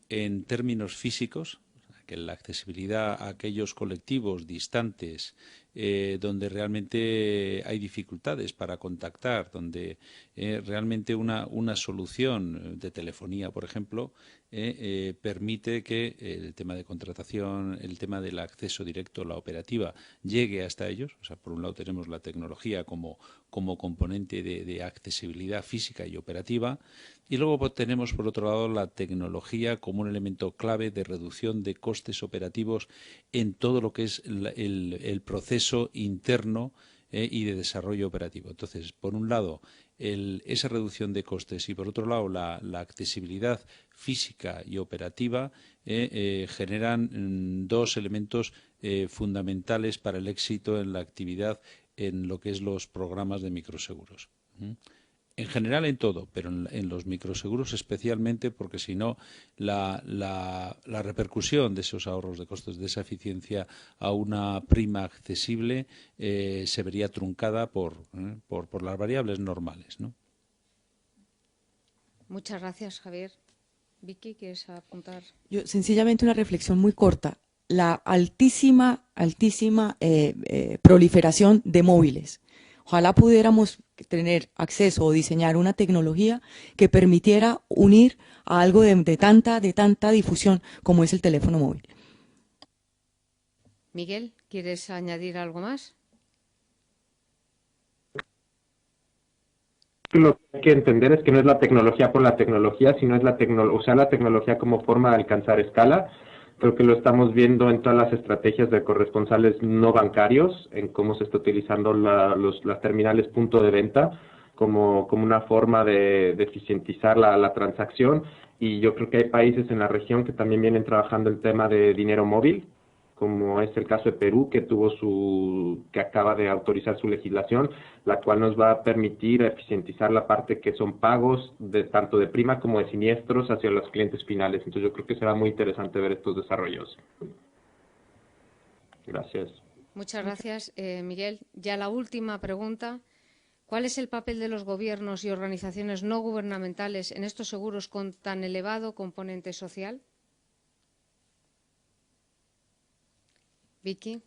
en términos físicos, que la accesibilidad a aquellos colectivos distantes donde realmente hay dificultades para contactar, donde realmente una solución de telefonía, por ejemplo, permite que el tema de contratación, el tema del acceso directo, la operativa, llegue hasta ellos. O sea, por un lado tenemos la tecnología como componente de accesibilidad física y operativa, y luego tenemos, por otro lado, la tecnología como un elemento clave de reducción de costes operativos en todo lo que es el proceso interno y de desarrollo operativo. Entonces, por un lado, esa reducción de costes y, por otro lado, la accesibilidad física y operativa generan dos elementos fundamentales para el éxito en la actividad en lo que es los programas de microseguros. En general en todo, pero en los microseguros especialmente, porque si no la repercusión de esos ahorros de costos, de esa eficiencia a una prima accesible, se vería truncada por las variables normales, ¿no? Muchas gracias, Javier. Vicky, ¿quieres apuntar? Yo, sencillamente una reflexión muy corta. La altísima proliferación de móviles. Ojalá pudiéramos tener acceso o diseñar una tecnología que permitiera unir a algo de tanta difusión como es el teléfono móvil. Miguel, ¿quieres añadir algo más? Lo que hay que entender es que no es la tecnología por la tecnología, sino es usar la tecnología como forma de alcanzar escala. Creo que lo estamos viendo en todas las estrategias de corresponsales no bancarios, en cómo se está utilizando las terminales punto de venta como una forma de eficientizar la transacción. Y yo creo que hay países en la región que también vienen trabajando el tema de dinero móvil, como es el caso de Perú, que acaba de autorizar su legislación, la cual nos va a permitir eficientizar la parte que son pagos tanto de prima como de siniestros hacia los clientes finales. Entonces yo creo que será muy interesante ver estos desarrollos. Gracias. Muchas gracias, Miguel. Ya la última pregunta. ¿Cuál es el papel de los gobiernos y organizaciones no gubernamentales en estos seguros con tan elevado componente social? Vicky.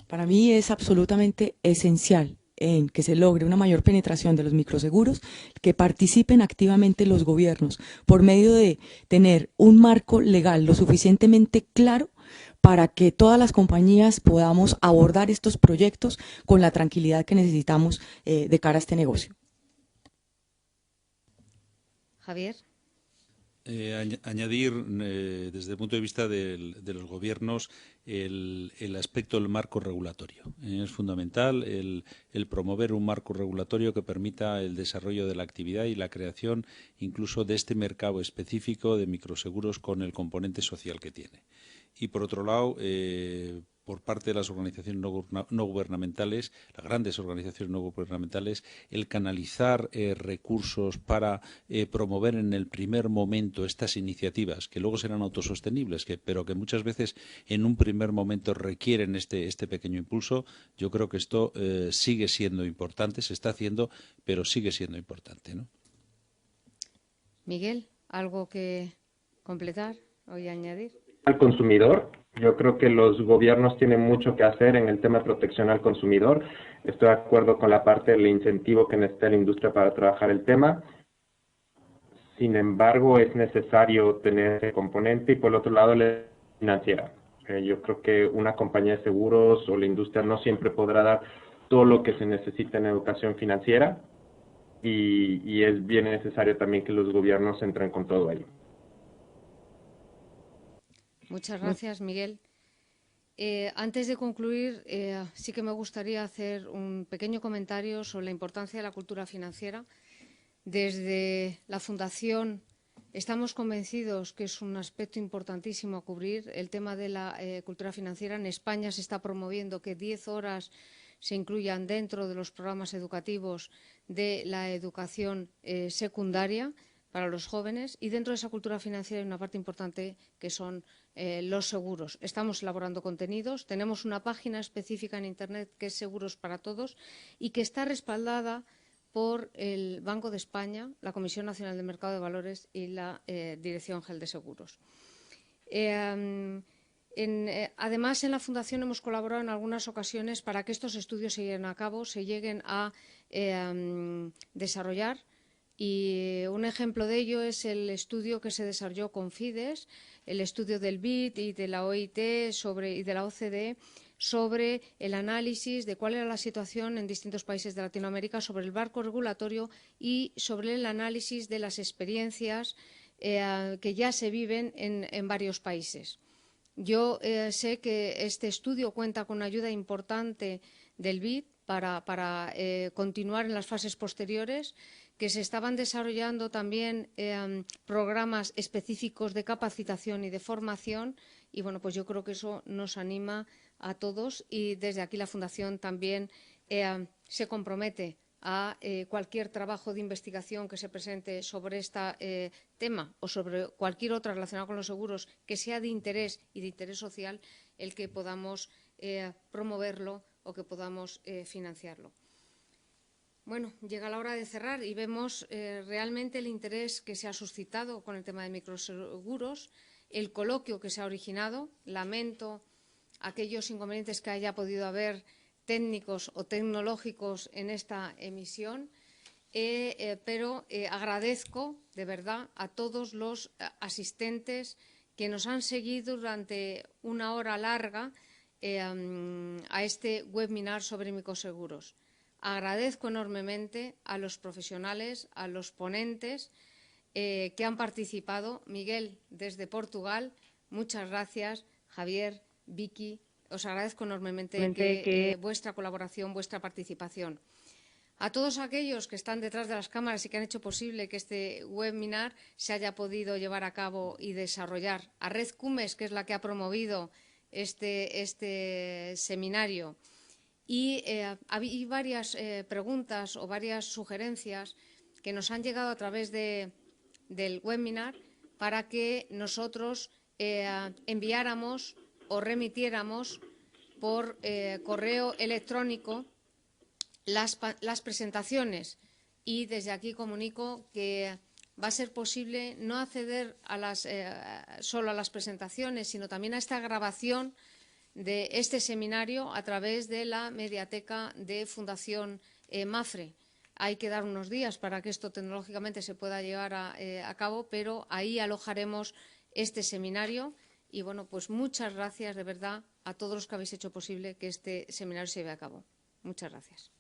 Para mí es absolutamente esencial en que se logre una mayor penetración de los microseguros, que participen activamente los gobiernos por medio de tener un marco legal lo suficientemente claro para que todas las compañías podamos abordar estos proyectos con la tranquilidad que necesitamos de cara a este negocio. Javier. Añadir desde el punto de vista de los gobiernos el aspecto del marco regulatorio. Es fundamental el promover un marco regulatorio que permita el desarrollo de la actividad y la creación incluso de este mercado específico de microseguros con el componente social que tiene. Y por otro lado, por parte de las organizaciones no gubernamentales, las grandes organizaciones no gubernamentales, el canalizar recursos para promover en el primer momento estas iniciativas, que luego serán autosostenibles, pero que muchas veces en un primer momento requieren este pequeño impulso. Yo creo que esto sigue siendo importante, se está haciendo, pero sigue siendo importante, ¿no? Miguel, ¿algo que completar o añadir? Al consumidor, yo creo que los gobiernos tienen mucho que hacer en el tema de protección al consumidor. Estoy de acuerdo con la parte del incentivo que necesita la industria para trabajar el tema. Sin embargo, es necesario tener ese componente y por el otro lado la financiera. Yo creo que una compañía de seguros o la industria no siempre podrá dar todo lo que se necesita en educación financiera y es bien necesario también que los gobiernos entren con todo ello. Muchas gracias, Miguel. Antes de concluir, sí que me gustaría hacer un pequeño comentario sobre la importancia de la cultura financiera. Desde la Fundación estamos convencidos que es un aspecto importantísimo a cubrir. El tema de la cultura financiera en España se está promoviendo que 10 horas se incluyan dentro de los programas educativos de la educación secundaria para los jóvenes, y dentro de esa cultura financiera hay una parte importante que son los seguros. Estamos elaborando contenidos, tenemos una página específica en Internet que es Seguros para Todos y que está respaldada por el Banco de España, la Comisión Nacional del Mercado de Valores y la Dirección General de Seguros. Además, en la Fundación hemos colaborado en algunas ocasiones para que estos estudios se lleven a cabo, se lleguen a desarrollar. Y un ejemplo de ello es el estudio que se desarrolló con Fides, el estudio del BID y de la OIT y de la OCDE sobre el análisis de cuál era la situación en distintos países de Latinoamérica, sobre el marco regulatorio y sobre el análisis de las experiencias que ya se viven en varios países. Yo sé que este estudio cuenta con una ayuda importante del BID para continuar en las fases posteriores, que se estaban desarrollando también programas específicos de capacitación y de formación y bueno, pues yo creo que eso nos anima a todos y desde aquí la Fundación también se compromete a cualquier trabajo de investigación que se presente sobre este tema o sobre cualquier otra relacionada con los seguros que sea de interés y de interés social, el que podamos promoverlo o que podamos financiarlo. Bueno, llega la hora de cerrar y vemos realmente el interés que se ha suscitado con el tema de microseguros, el coloquio que se ha originado. Lamento aquellos inconvenientes que haya podido haber técnicos o tecnológicos en esta emisión, pero agradezco de verdad a todos los asistentes que nos han seguido durante una hora larga a este webinar sobre microseguros. Agradezco enormemente a los profesionales, a los ponentes que han participado. Miguel, desde Portugal, Muchas gracias, Javier, Vicky. Os agradezco enormemente vuestra colaboración, vuestra participación. A todos aquellos que están detrás de las cámaras y que han hecho posible que este webinar se haya podido llevar a cabo y desarrollar. A Red Cumes, que es la que ha promovido este seminario. Y hay varias preguntas o varias sugerencias que nos han llegado a través del webinar para que nosotros enviáramos o remitiéramos por correo electrónico las presentaciones, y desde aquí comunico que va a ser posible no acceder solo a las presentaciones, sino también a esta grabación de este seminario a través de la mediateca de Fundación Mafre. Hay que dar unos días para que esto tecnológicamente se pueda llevar a cabo, pero ahí alojaremos este seminario. Y bueno, pues muchas gracias de verdad a todos los que habéis hecho posible que este seminario se lleve a cabo. Muchas gracias.